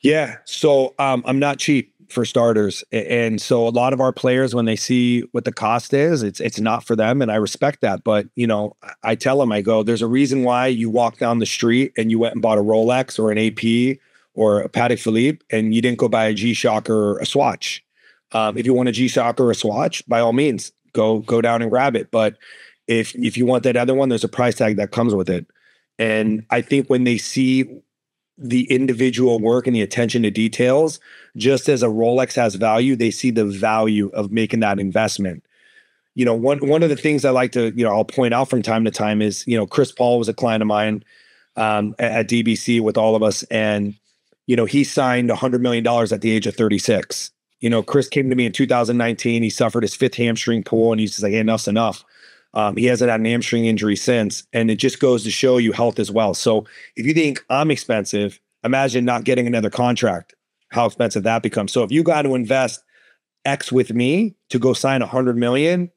Yeah. So I'm not cheap for starters. And so a lot of our players, when they see what the cost is, it's not for them. And I respect that. But, you know, I tell them, I go, there's a reason why you walk down the street and you went and bought a Rolex or an AP or a Patek Philippe and you didn't go buy a G-Shock or a Swatch. If you want a G-Shock or a Swatch, by all means, go down and grab it. But if you want that other one, there's a price tag that comes with it. And I think when they see the individual work and the attention to details, just as a Rolex has value, they see the value of making that investment. You know, one of the things I like to, you know, I'll point out from time to time is, you know, Chris Paul was a client of mine at DBC with all of us. And, you know, he signed $100 million at the age of 36. You know, Chris came to me in 2019. He suffered his 5th hamstring pull and he's just like, hey, enough's enough. He hasn't had an hamstring injury since. And it just goes to show you health as well. So if you think I'm expensive, imagine not getting another contract, how expensive that becomes. So if you got to invest X with me to go sign $100 million,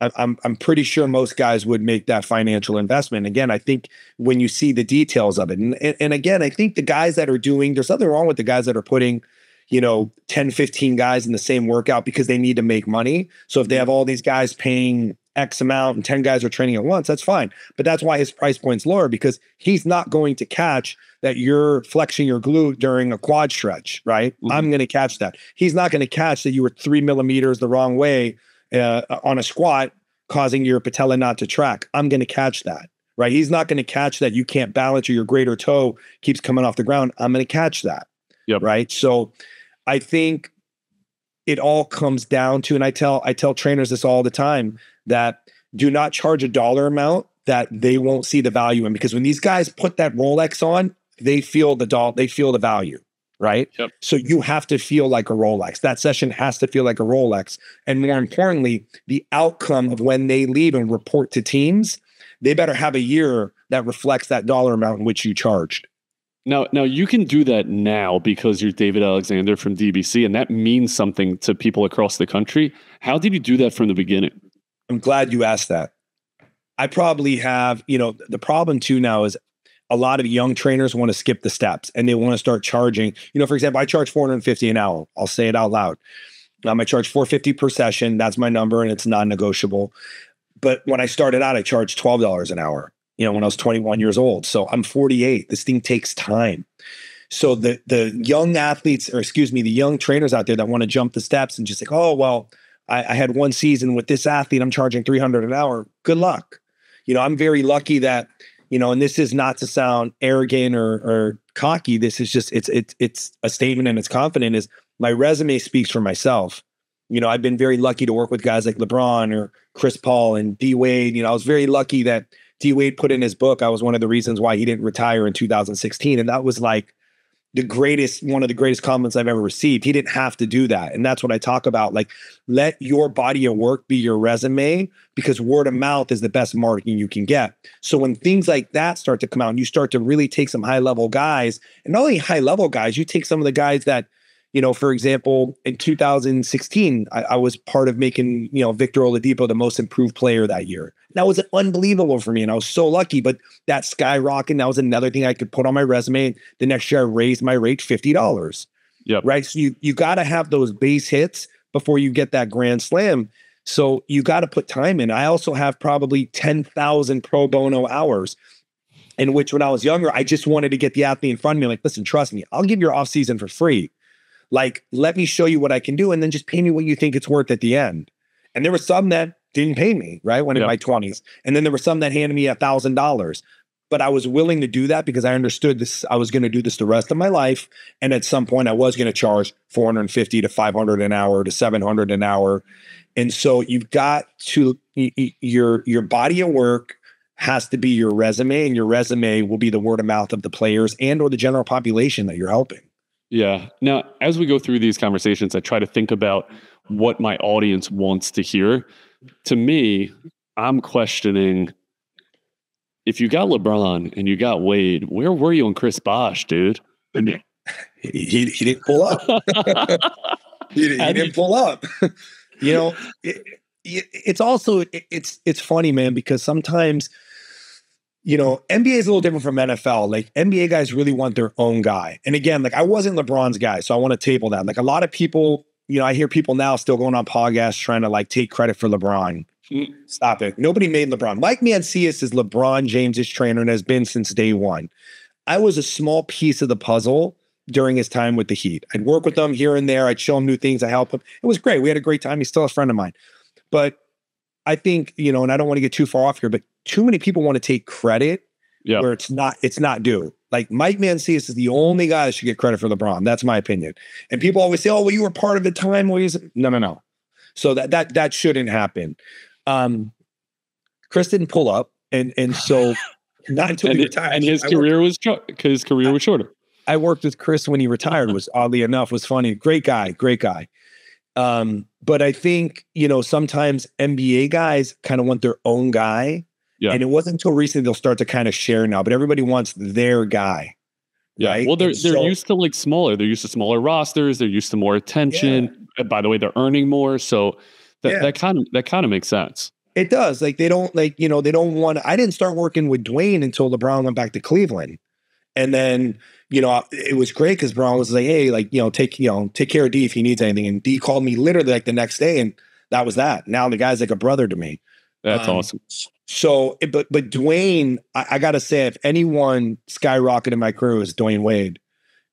I'm pretty sure most guys would make that financial investment. Again, I think when you see the details of it, and again, I think the guys that are doing, there's nothing wrong with the guys that are putting, you know, 10, 15 guys in the same workout because they need to make money. So if they have all these guys paying X amount and 10 guys are training at once, that's fine. But that's why his price point's lower, because he's not going to catch that you're flexing your glute during a quad stretch, right? Mm-hmm. I'm going to catch that. He's not going to catch that you were 3 millimeters the wrong way on a squat, causing your patella not to track. I'm going to catch that, right? He's not going to catch that you can't balance or your greater toe keeps coming off the ground. I'm going to catch that, right? So I think it all comes down to, and I tell trainers this all the time, that do not charge a dollar amount that they won't see the value in, because when these guys put that Rolex on, they feel the value, right? So you have to feel like a Rolex. That session has to feel like a Rolex. And more importantly, the outcome of when they leave and report to teams, they better have a year that reflects that dollar amount in which you charged. Now you can do that now because you're David Alexander from DBC, and that means something to people across the country. How did you do that from the beginning? I'm glad you asked that. I probably have, the problem too now is a lot of young trainers want to skip the steps and they want to start charging. For example, I charge $450 an hour. I'll say it out loud. I charge $450 per session. That's my number, and it's non-negotiable. But when I started out, I charged $12 an hour, when I was 21 years old. So I'm 48. This thing takes time. So the young athletes, the young trainers out there that want to jump the steps and just like, oh, well, I had one season with this athlete, I'm charging $300 an hour. Good luck. I'm very lucky that, and this is not to sound arrogant or cocky. This is just, it's a statement and it's confident, is my resume speaks for myself. I've been very lucky to work with guys like LeBron or Chris Paul and D Wade. I was very lucky that D Wade put in his book, I was one of the reasons why he didn't retire in 2016. And that was like one of the greatest compliments I've ever received. He didn't have to do that. And that's what I talk about. Like, let your body of work be your resume, because word of mouth is the best marketing you can get. So when things like that start to come out and you start to really take some high level guys, and not only high level guys, you take some of the guys that, for example, in 2016, I was part of making, Victor Oladipo the most improved player that year. That was unbelievable for me. And I was so lucky, but that skyrocketed. That was another thing I could put on my resume. The next year I raised my rate $50. Right. So you got to have those base hits before you get that grand slam. So you got to put time in. I also have probably 10,000 pro bono hours, in which when I was younger, I just wanted to get the athlete in front of me. Like, listen, trust me, I'll give your off season for free. Like, let me show you what I can do, and then just pay me what you think it's worth at the end. And there were some that didn't pay me, right, when in my 20s. And then there were some that handed me $1,000. But I was willing to do that because I understood this. I was going to do this the rest of my life. And at some point, I was going to charge $450 to $500 an hour to $700 an hour. And so you've got to, your body of work has to be your resume, and your resume will be the word of mouth of the players and or the general population that you're helping. Yeah. Now, as we go through these conversations, I try to think about what my audience wants to hear. To me, I'm questioning, if you got LeBron and you got Wade, where were you on Chris Bosh, dude? He didn't pull up. he didn't pull up. It's also, it's funny, man, because sometimes, NBA is a little different from NFL. Like, NBA guys really want their own guy. And again, like, I wasn't LeBron's guy, so I want to table that. Like, a lot of people, I hear people now still going on podcasts trying to like take credit for LeBron. Stop it. Nobody made LeBron. Mike Mancias is LeBron James's trainer and has been since day one. I was a small piece of the puzzle during his time with the Heat. I'd work with him here and there. I'd show him new things. I help him. It was great. We had a great time. He's still a friend of mine. But I think, and I don't want to get too far off here, but too many people want to take credit where it's not due. Like, Mike Mancias is the only guy that should get credit for LeBron. That's my opinion. And people always say, oh, well, you were part of the time. No. So that shouldn't happen. Chris didn't pull up. And so not until he retired. And his career was shorter. I worked with Chris when he retired, was oddly enough, was funny. Great guy. But I think, sometimes NBA guys kind of want their own guy. Yeah. And it wasn't until recently they'll start to kind of share now, but everybody wants their guy. Yeah. Right? Well, they're used to like smaller. They're used to smaller rosters. They're used to more attention. Yeah. By the way, they're earning more. So that kind of makes sense. It does. Like, they don't they don't want, I didn't start working with Dwayne until LeBron went back to Cleveland. And then, it was great because Brown was like, hey, like, take care of D if he needs anything. And D called me literally like the next day, and that was that. Now the guy's like a brother to me. That's awesome. So, but Dwayne, I got to say, if anyone skyrocketed my career, it was Dwayne Wade,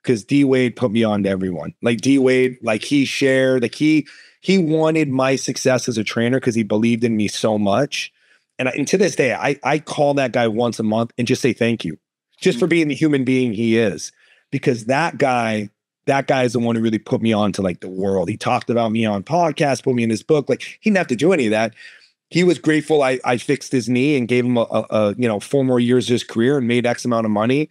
because D Wade put me on to everyone. Like, D Wade, like, he shared, like he he wanted my success as a trainer because he believed in me so much. And to this day, I call that guy once a month and just say thank you, just for being the human being he is. Because that guy is the one who really put me on to like the world. He talked about me on podcasts, put me in his book. Like he didn't have to do any of that. He was grateful I fixed his knee and gave him a 4 more years of his career and made X amount of money.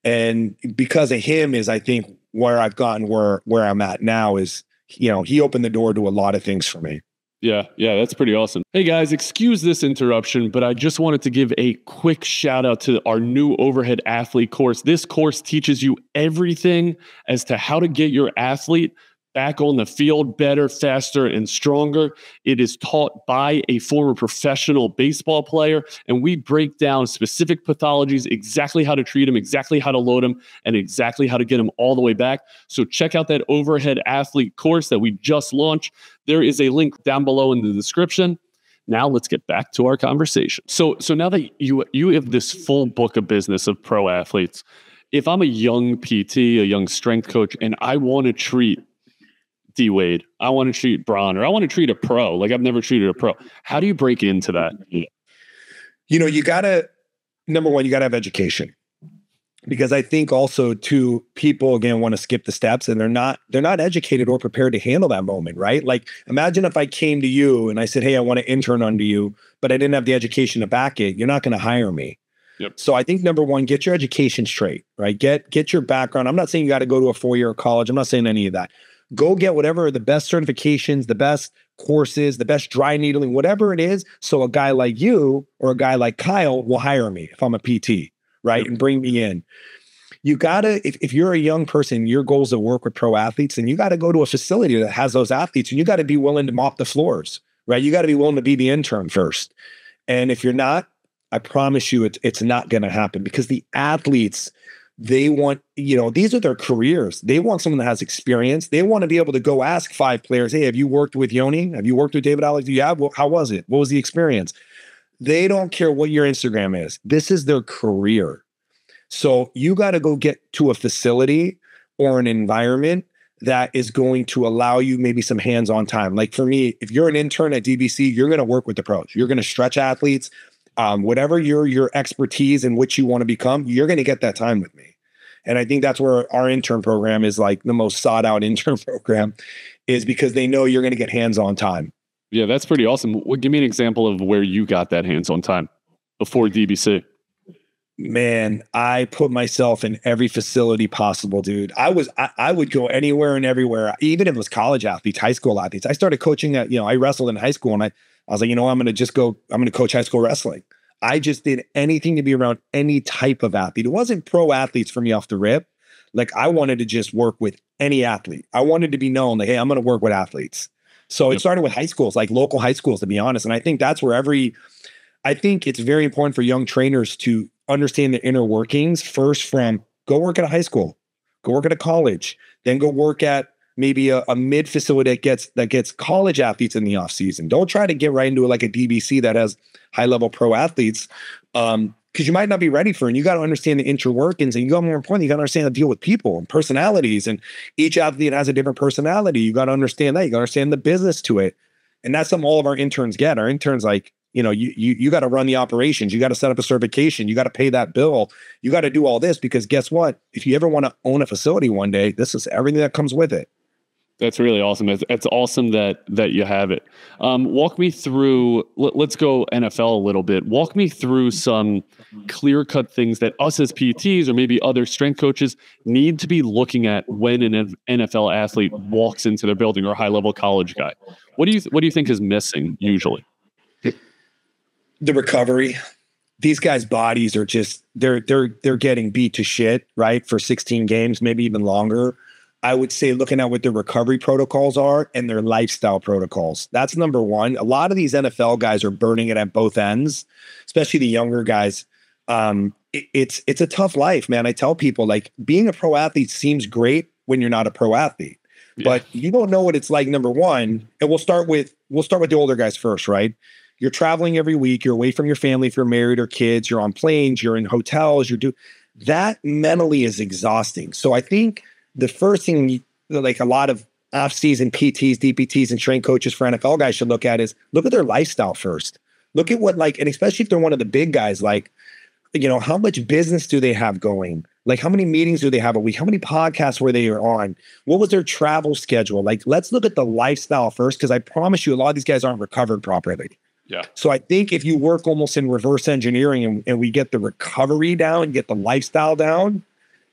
And because of him is, I think, where I've gotten where I'm at now is, he opened the door to a lot of things for me. Yeah, that's pretty awesome. Hey guys, excuse this interruption, but I just wanted to give a quick shout out to our new Overhead Athlete course. This course teaches you everything as to how to get your athlete back on the field better, faster, and stronger. It is taught by a former professional baseball player, and we break down specific pathologies, exactly how to treat them, exactly how to load them, and exactly how to get them all the way back. So check out that Overhead Athlete course that we just launched. There is a link down below in the description. Now let's get back to our conversation. So now that you have this full book of business of pro athletes, if I'm a young PT, a young strength coach, and I want to treat D Wade, I want to treat Braun, or I want to treat a pro, like I've never treated a pro, how do you break into that? Number one, you gotta have education. Because I think also too, people again want to skip the steps and they're not educated or prepared to handle that moment, right? Like imagine if I came to you and I said, hey, I want to intern under you, but I didn't have the education to back it. You're not going to hire me. Yep. So I think number one, get your education straight, right? Get your background. I'm not saying you got to go to a 4-year college. I'm not saying any of that. Go get whatever the best certifications, the best courses, the best dry needling, whatever it is. So a guy like you or a guy like Kyle will hire me if I'm a PT, right? Yep. And bring me in. You gotta, if you're a young person, your goal is to work with pro athletes, and you got to go to a facility that has those athletes, and you got to be willing to mop the floors, right? You got to be willing to be the intern first. And if you're not, I promise you it's not going to happen, because the athletes, they want, these are their careers. They want someone that has experience. They want to be able to go ask 5 players, hey, have you worked with Yoni? Have you worked with David Alex? Yeah. Well, how was it? What was the experience? They don't care what your Instagram is. This is their career. So you got to go get to a facility or an environment that is going to allow you maybe some hands-on time. Like for me, if you're an intern at DBC, you're going to work with the pros. You're going to stretch athletes. Whatever your expertise and what you want to become, you're going to get that time with me. And I think that's where our intern program is like the most sought out intern program, is because they know you're going to get hands-on time. Yeah, that's pretty awesome. Give me an example of where you got that hands-on time before DBC. Man, I put myself in every facility possible, dude. I would go anywhere and everywhere, even if it was college athletes, high school athletes. I started coaching at, I wrestled in high school, and I was like, I'm going to coach high school wrestling. I just did anything to be around any type of athlete. It wasn't pro athletes for me off the rip. Like I wanted to just work with any athlete. I wanted to be known like, hey, I'm going to work with athletes. So It started with high schools, like local high schools, to be honest. And I think that's where I think it's very important for young trainers to understand the inner workings first, from go work at a high school, go work at a college, then go work at maybe a mid facility that gets college athletes in the off season. Don't try to get right into like a DBC that has high level pro athletes, because you might not be ready for it. And you got to understand the inner workings, and more importantly, you got to understand how to deal with people and personalities. And each athlete has a different personality. You got to understand that. You got to understand the business to it. And that's something all of our interns get. Our interns, like, you got to run the operations. You got to set up a certification. You got to pay that bill. You got to do all this, because guess what? If you ever want to own a facility one day, this is everything that comes with it. That's really awesome. It's awesome that you have it. Walk me through, let's go NFL a little bit. Walk me through some clear-cut things that us as PTs or maybe other strength coaches need to be looking at when an NFL athlete walks into their building, or a high-level college guy. What do you think is missing usually? The recovery. These guys' bodies are just, they're getting beat to shit, right? For 16 games, maybe even longer. I would say looking at what their recovery protocols are and their lifestyle protocols. That's number one. A lot of these NFL guys are burning it at both ends, especially the younger guys. It's a tough life, man. I tell people, like, being a pro athlete seems great when you're not a pro athlete, but you don't know what it's like, number one. And we'll start with the older guys first, right? You're traveling every week. You're away from your family if you're married or kids. You're on planes. You're in hotels. That mentally is exhausting. So I think the first thing, like a lot of off-season PTs, DPTs, and strength coaches for NFL guys should look at is look at their lifestyle first. Look at what, like, and especially if they're one of the big guys, like, you know, how much business do they have going? Like, how many meetings do they have a week? How many podcasts were they on? What was their travel schedule? Like, let's look at the lifestyle first, because I promise you a lot of these guys aren't recovered properly. Yeah. So I think if you work almost in reverse engineering and we get the recovery down, get the lifestyle down,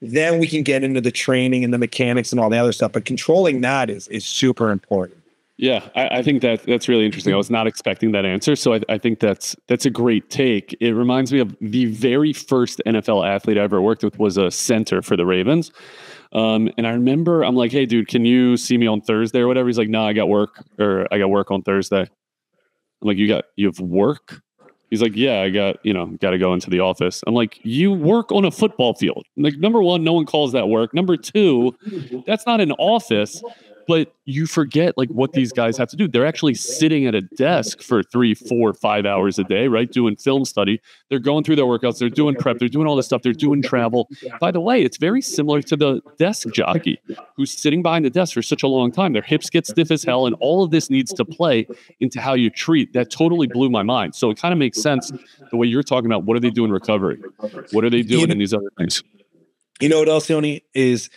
then we can get into the training and the mechanics and all the other stuff. But controlling that is super important. Yeah, I think that's really interesting. I was not expecting that answer. So I think that's a great take. It reminds me of the very first NFL athlete I ever worked with was a center for the Ravens. And I remember I'm like, hey, dude, can you see me on Thursday or whatever? He's like, no, I got work on Thursday. I'm like, you have work? He's like, yeah, I got to go into the office. I'm like, you work on a football field. Like, number one, no one calls that work. Number two, that's not an office. But you forget like what these guys have to do. They're actually sitting at a desk for 3, 4, 5 hours a day, right? Doing film study. They're going through their workouts. They're doing prep. They're doing all this stuff. They're doing travel. By the way, it's very similar to the desk jockey who's sitting behind the desk for such a long time. Their hips get stiff as hell. And all of this needs to play into how you treat. That totally blew my mind. So it kind of makes sense the way you're talking about what are they doing in recovery? What are they doing in these other things? You know what else, Yoni, is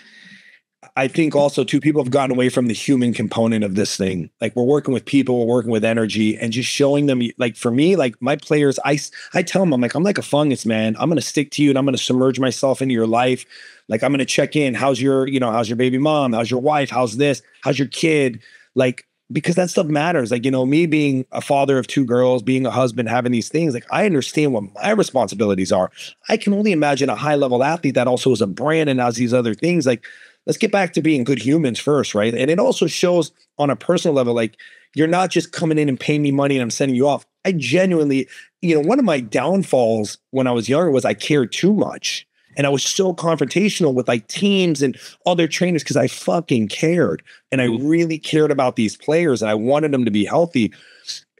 I think also too, people have gotten away from the human component of this thing. Like, we're working with people, we're working with energy, and just showing them, like, for me, like my players, I tell them, I'm like a fungus, man. I'm going to stick to you and I'm going to submerge myself into your life. Like, I'm going to check in. How's your baby mom? How's your wife? How's this? How's your kid? Like, because that stuff matters. Like, you know, me being a father of 2 girls, being a husband, having these things, like, I understand what my responsibilities are. I can only imagine a high level athlete that also is a brand and has these other things. Like, let's get back to being good humans first, right? And it also shows on a personal level, like, you're not just coming in and paying me money and I'm sending you off. I genuinely, you know, one of my downfalls when I was younger was I cared too much. And I was so confrontational with like teams and other trainers because I fucking cared. And I really cared about these players and I wanted them to be healthy.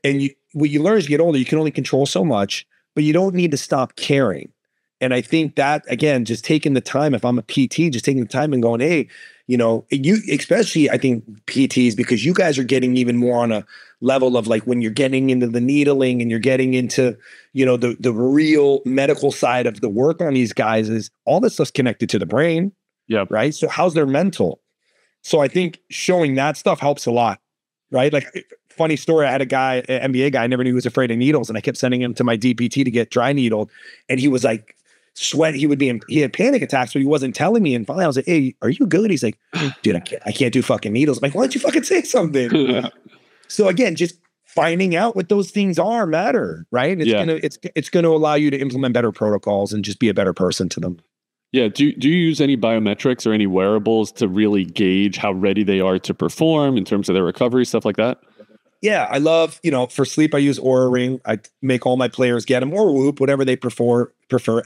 And what you learn as you get older, you can only control so much, but you don't need to stop caring. And I think that, again, just taking the time, if I'm a PT, just taking the time and going, hey, you know, you, especially I think PTs, because you guys are getting even more on a level of like when you're getting into the needling and you're getting into, you know, the real medical side of the work on these guys is all this stuff's connected to the brain. Yeah. Right. So how's their mental? So I think showing that stuff helps a lot. Right. Like, funny story. I had a guy, an NBA guy, I never knew he was afraid of needles. And I kept sending him to my DPT to get dry needled. And he was like, he had panic attacks, but he wasn't telling me. And finally I was like, hey, are you good? He's like, dude, I can't do fucking needles. I'm like, why don't you fucking say something? So again, just finding out what those things are matter, right? It's gonna allow you to implement better protocols and just be a better person to them. Yeah. Do you use any biometrics or any wearables to really gauge how ready they are to perform in terms of their recovery, stuff like that? Yeah, I love, you know, for sleep, I use Oura Ring. I make all my players get them, or Whoop, whatever they prefer.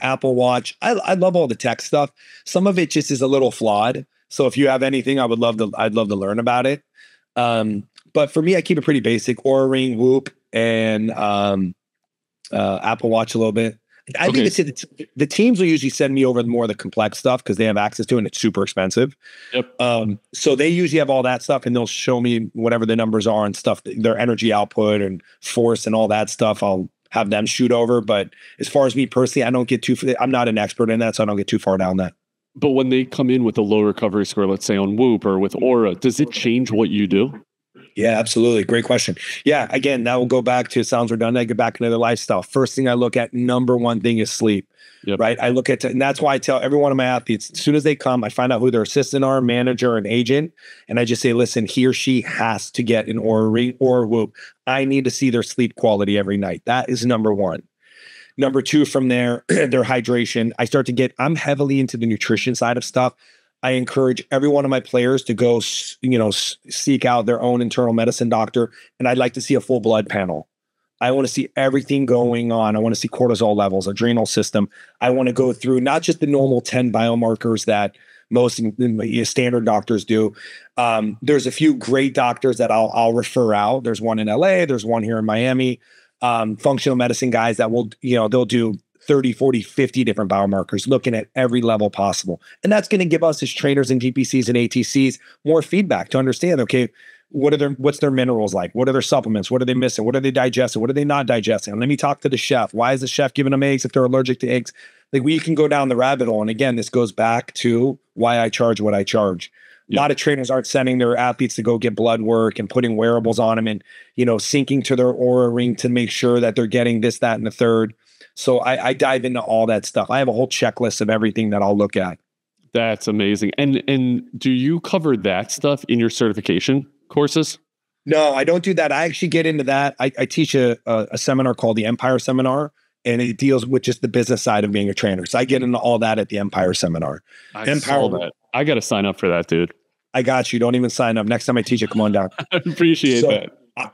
Apple Watch. I love all the tech stuff. Some of it just is a little flawed. So if you have anything, I'd love to learn about it. But for me, I keep it pretty basic. Oura Ring, Whoop, and Apple Watch a little bit. I think it's the teams will usually send me over more of the complex stuff because they have access to it and it's super expensive. Yep. So they usually have all that stuff and they'll show me whatever the numbers are and stuff, their energy output and force and all that stuff. I'll have them shoot over. But as far as me personally, I'm not an expert in that, so I don't get too far down that. But when they come in with a low recovery score, let's say on Whoop or with Oura, does it change what you do? Yeah, absolutely. Great question. Yeah, again, that will go back to, it sounds redundant, I get back into their lifestyle. First thing I look at, number one thing is sleep, right? I look at, and that's why I tell every one of my athletes, as soon as they come, I find out who their assistant are, manager, and agent. And I just say, listen, he or she has to get an Oura Ring or Whoop. I need to see their sleep quality every night. That is number one. Number two, from there, their hydration. I'm heavily into the nutrition side of stuff. I encourage every one of my players to go, seek out their own internal medicine doctor. And I'd like to see a full blood panel. I want to see everything going on. I want to see cortisol levels, adrenal system. I want to go through not just the normal 10 biomarkers that most standard doctors do. There's a few great doctors that I'll refer out. There's one in LA. There's one here in Miami. Functional medicine guys that will, they'll do 30, 40, 50 different biomarkers, looking at every level possible. And that's going to give us as trainers and GPCs and ATCs more feedback to understand, okay, what's their minerals like? What are their supplements? What are they missing? What are they digesting? What are they not digesting? And let me talk to the chef. Why is the chef giving them eggs if they're allergic to eggs? Like, we can go down the rabbit hole. And again, this goes back to why I charge what I charge. A lot of trainers aren't sending their athletes to go get blood work and putting wearables on them and, syncing to their Oura ring to make sure that they're getting this, that, and the third. So I dive into all that stuff. I have a whole checklist of everything that I'll look at. That's amazing. And do you cover that stuff in your certification courses? No, I don't do that. I actually get into that. I teach a seminar called the Empire Seminar, and it deals with just the business side of being a trainer. So I get into all that at the Empire Seminar. I saw that. I got to sign up for that, dude. I got you. Don't even sign up. Next time I teach it, come on down. I appreciate that.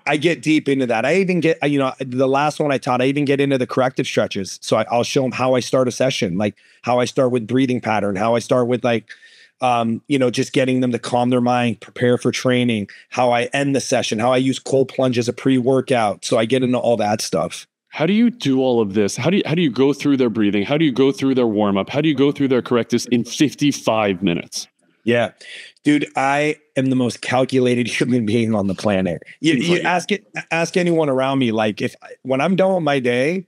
I get deep into that. I even get, the last one I taught, I even get into the corrective stretches. So I'll show them how I start a session, like how I start with breathing pattern, how I start with just getting them to calm their mind, prepare for training, how I end the session, how I use cold plunge as a pre-workout. So I get into all that stuff. How do you do all of this? How do you go through their breathing? How do you go through their warm-up? How do you go through their correctives in 55 minutes? Yeah, dude, I am the most calculated human being on the planet. You ask anyone around me, like, when I'm done with my day,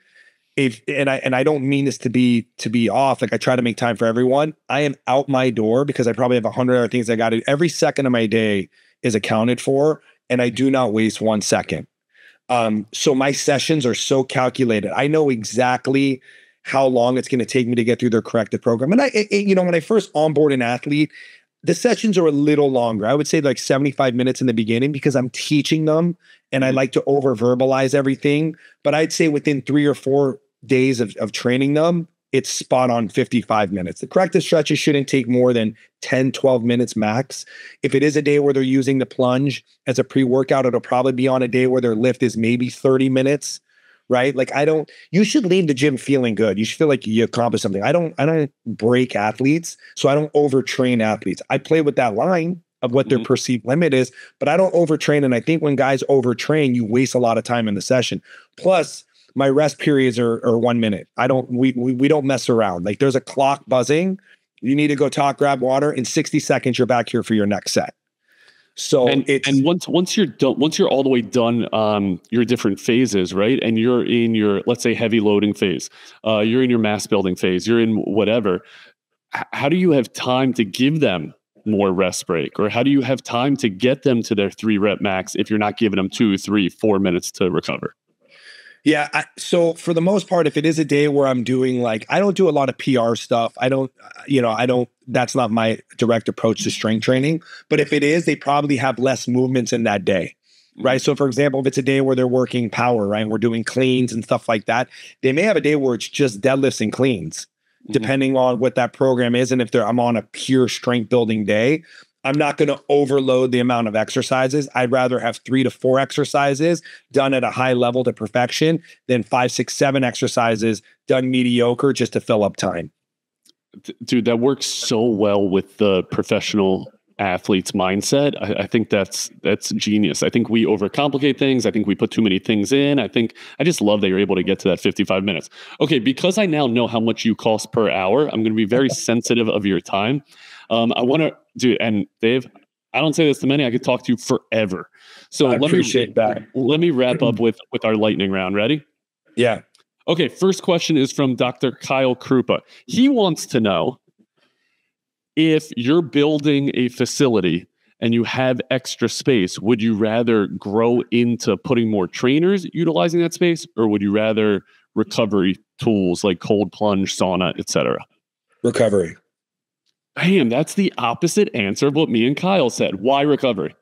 and I don't mean this to be off, like, I try to make time for everyone. I am out my door because I probably have 100 other things I got to do. Every second of my day is accounted for, and I do not waste 1 second. So my sessions are so calculated. I know exactly how long it's going to take me to get through their corrective program. And when I first onboard an athlete, the sessions are a little longer. I would say like 75 minutes in the beginning because I'm teaching them and I like to over verbalize everything. But I'd say within 3 or 4 days of training them, it's spot on 55 minutes. The corrective stretches shouldn't take more than 10, 12 minutes max. If it is a day where they're using the plunge as a pre-workout, it'll probably be on a day where their lift is maybe 30 minutes. Right? Like, you should leave the gym feeling good. You should feel like you accomplished something. I don't break athletes, so I don't overtrain athletes. I play with that line of what their perceived limit is, but I don't overtrain. And I think when guys overtrain, you waste a lot of time in the session. Plus, my rest periods are 1 minute. We don't mess around. Like, there's a clock buzzing. You need to go talk, grab water. In 60 seconds, you're back here for your next set. So once you're done, once you're all the way done, your different phases, right? And you're in your, let's say, heavy loading phase, you're in your mass building phase, you're in whatever. How do you have time to give them more rest break? Or how do you have time to get them to their 3 rep max if you're not giving them 2, 3, 4 minutes to recover? Yeah. So for the most part, if it is a day where I'm doing, like, I don't do a lot of PR stuff. That's not my direct approach to strength training. But if it is, they probably have less movements in that day. Right. So for example, if it's a day where they're working power, right, we're doing cleans and stuff like that, they may have a day where it's just deadlifts and cleans, depending on what that program is. And if I'm on a pure strength building day, I'm not going to overload the amount of exercises. I'd rather have 3 to 4 exercises done at a high level to perfection than 5, 6, 7 exercises done mediocre just to fill up time. Dude, that works so well with the professional athlete's mindset. I think that's genius. I think we overcomplicate things. I think we put too many things in. I just love that you're able to get to that 55 minutes. Okay, because I now know how much you cost per hour, I'm going to be very sensitive of your time. I want to, dude, and Dave, I don't say this to many. I could talk to you forever. So let me wrap up with our lightning round. Ready? Yeah. Okay. First question is from Dr. Kyle Krupa. He wants to know, if you're building a facility and you have extra space, would you rather grow into putting more trainers utilizing that space, or would you rather recovery tools like cold plunge, sauna, etc.? Recovery. Damn, that's the opposite answer of what me and Kyle said. Why recovery?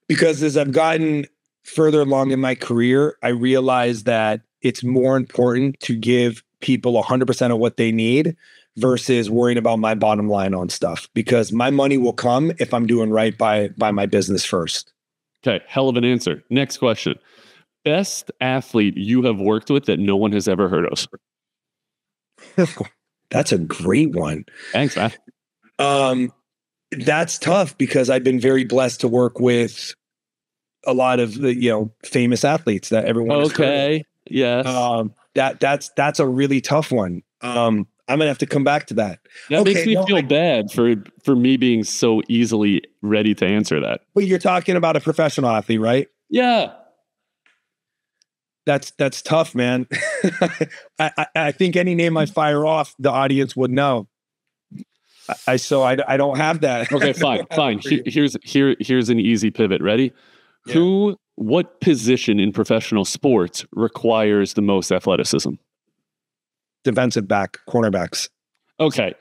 Because as I've gotten further along in my career, I realized that it's more important to give people 100% of what they need versus worrying about my bottom line on stuff, because my money will come if I'm doing right by my business first. Okay, hell of an answer. Next question. Best athlete you have worked with that no one has ever heard of? That's a great one. Thanks, man. That's tough because I've been very blessed to work with a lot of the, famous athletes that everyone has heard of. Yes. That's a really tough one. I'm gonna have to come back to that. That makes me feel bad for me being so easily ready to answer that. But you're talking about a professional athlete, right? Yeah. That's tough, man. I think any name I fire off, the audience would know. I don't have that. Okay, fine. Here's an easy pivot. Ready? Yeah. What position in professional sports requires the most athleticism? Defensive back, cornerbacks. Okay.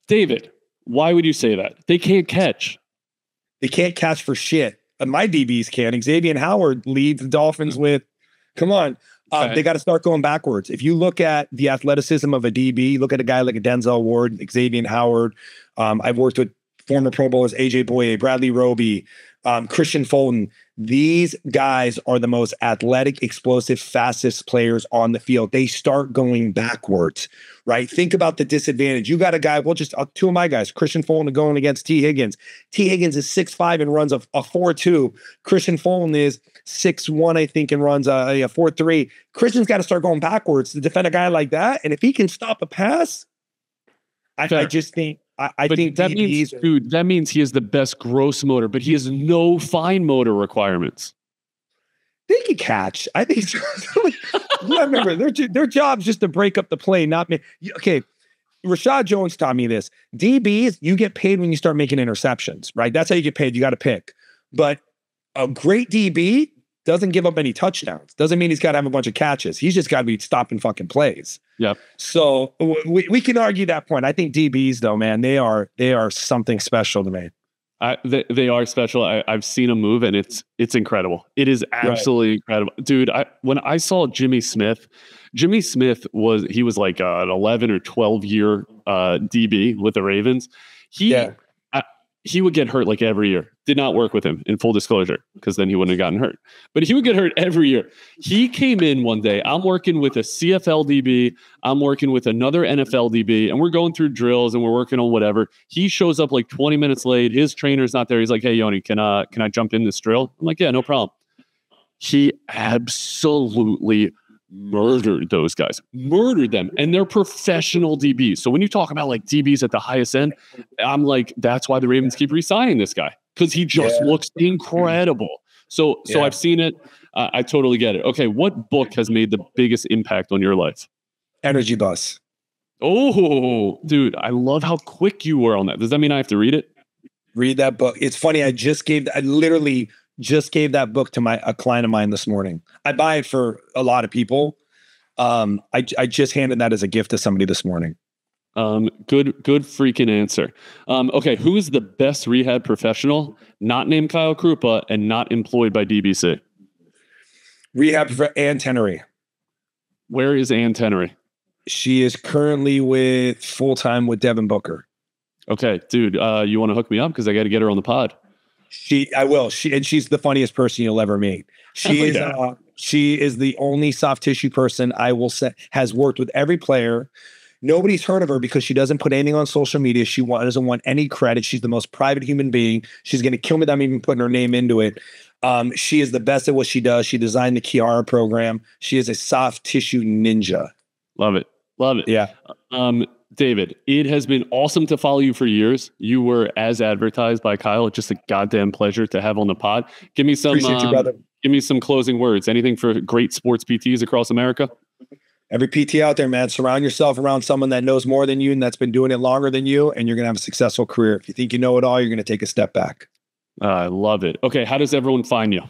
David, why would you say that? They can't catch. They can't catch for shit. My DBs can. Xavier Howard leads the Dolphins with, come on. Okay. They got to start going backwards. If you look at the athleticism of a DB, look at a guy like a Denzel Ward, Xavier Howard. I've worked with former Pro Bowlers, AJ Boye, Bradley Roby, Christian Fulton. These guys are the most athletic, explosive, fastest players on the field. They start going backwards, right? Think about the disadvantage. You got a guy, two of my guys, Christian Fulton going against T. Higgins. T. Higgins is 6'5" and runs a 4.2. Christian Fulton is 6'1", I think, and runs a 4.3. Christian's got to start going backwards to defend a guy like that. And if he can stop a pass, I just think I think that means, dude, that means he has the best gross motor, but he has no fine motor requirements. They can catch. I think. Remember, their job's just to break up the play, not me. Okay, Rashad Jones taught me this. DBs, you get paid when you start making interceptions, right? That's how you get paid. You got to pick. But a great DB doesn't give up any touchdowns. Doesn't mean he's got to have a bunch of catches. He's just got to be stopping fucking plays. Yep. So we can argue that point. I think DBs, though, man, they are something special to me. They are special. I've seen them move, and it's incredible. It is absolutely incredible, dude. When I saw Jimmy Smith was like an 11 or 12 year DB with the Ravens. He would get hurt like every year. Did not work with him, in full disclosure, because then he wouldn't have gotten hurt. But he would get hurt every year. He came in one day. I'm working with a CFL DB. I'm working with another NFL DB, and we're going through drills and we're working on whatever. He shows up like 20 minutes late. His trainer's not there. He's like, "Hey, Yoni, can I jump in this drill?" I'm like, "Yeah, no problem." He absolutely murdered those guys, murdered them, and they're professional DBs. So when you talk about like DBs at the highest end, I'm like, that's why the Ravens keep re-signing this guy, because he just looks incredible. So I've seen it. I totally get it. Okay, what book has made the biggest impact on your life? Energy Bus. Oh, dude, I love how quick you were on that. Does that mean I have to read it? Read that book. It's funny. I literally just gave that book to a client of mine this morning. I buy it for a lot of people. I just handed that as a gift to somebody this morning. Good freaking answer. Okay, who is the best rehab professional not named Kyle Krupa and not employed by DBC? Rehab for Ann Tenery. Where is Ann Tenery? She is currently full-time with Devin Booker. Okay, dude, you want to hook me up? Because I got to get her on the pod. I will. She's the funniest person you'll ever meet. She is the only soft tissue person I will say has worked with every player. Nobody's heard of her because she doesn't put anything on social media. She doesn't want any credit. She's the most private human being. She's going to kill me without even putting her name into it. She is the best at what she does. She designed the Kiara program. She is a soft tissue ninja. Love it. Yeah. David, it has been awesome to follow you for years. You were as advertised by Kyle. It's just a goddamn pleasure to have on the pod. Give me some, appreciate you, brother. Give me some closing words. Anything for great sports PTs across America? Every PT out there, man, surround yourself around someone that knows more than you and that's been doing it longer than you, and you're going to have a successful career. If you think you know it all, you're going to take a step back. I love it. Okay, how does everyone find you?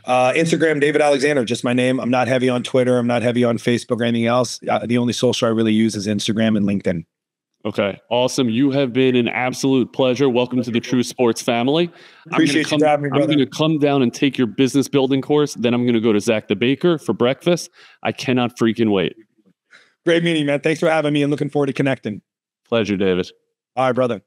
Instagram, David Alexander, just my name. I'm not heavy on Twitter. I'm not heavy on Facebook or anything else. The only social I really use is Instagram and LinkedIn. Okay, awesome. You have been an absolute pleasure. Welcome to the True Sports family. Appreciate you having me, brother. I'm going to come down and take your business building course. Then I'm going to go to Zach the Baker for breakfast. I cannot freaking wait. Great meeting, man. Thanks for having me and looking forward to connecting. Pleasure, David. All right, brother.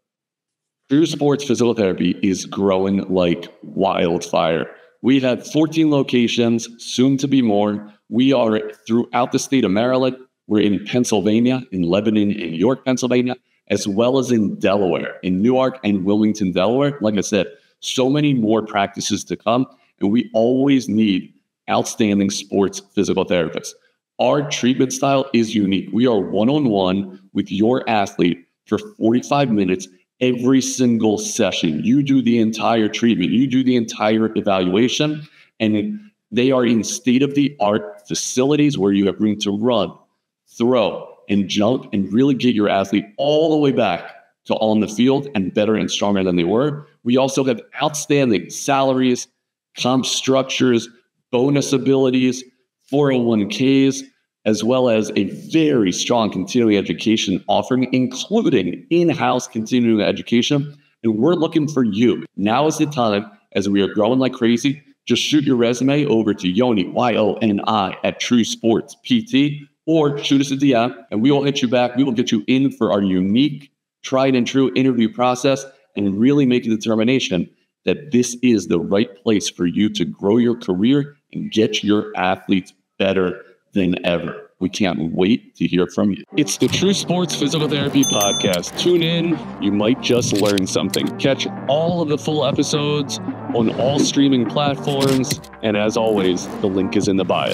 True Sports Physical Therapy is growing like wildfire. We have 14 locations, soon to be more. We are throughout the state of Maryland. We're in Pennsylvania, in Lebanon, in York, Pennsylvania, as well as in Delaware, in Newark and Wilmington, Delaware. Like I said, so many more practices to come, and we always need outstanding sports physical therapists. Our treatment style is unique. We are one-on-one with your athlete for 45 minutes every single session. You do the entire treatment. You do the entire evaluation. And they are in state-of-the-art facilities where you have room to run, throw, and jump, and really get your athlete all the way back to on the field and better and stronger than they were. We also have outstanding salaries, comp structures, bonus abilities, 401ks, as well as a very strong continuing education offering, including in-house continuing education. And we're looking for you. Now is the time, as we are growing like crazy. Just shoot your resume over to Yoni, Y-O-N-I, at True Sports PT, or shoot us a DM, and we will hit you back. We will get you in for our unique, tried and true interview process and really make a determination that this is the right place for you to grow your career and get your athletes better than ever. We can't wait to hear from you. It's the True Sports Physical Therapy Podcast. Tune in. You might just learn something. Catch all of the full episodes on all streaming platforms. And as always, the link is in the bio.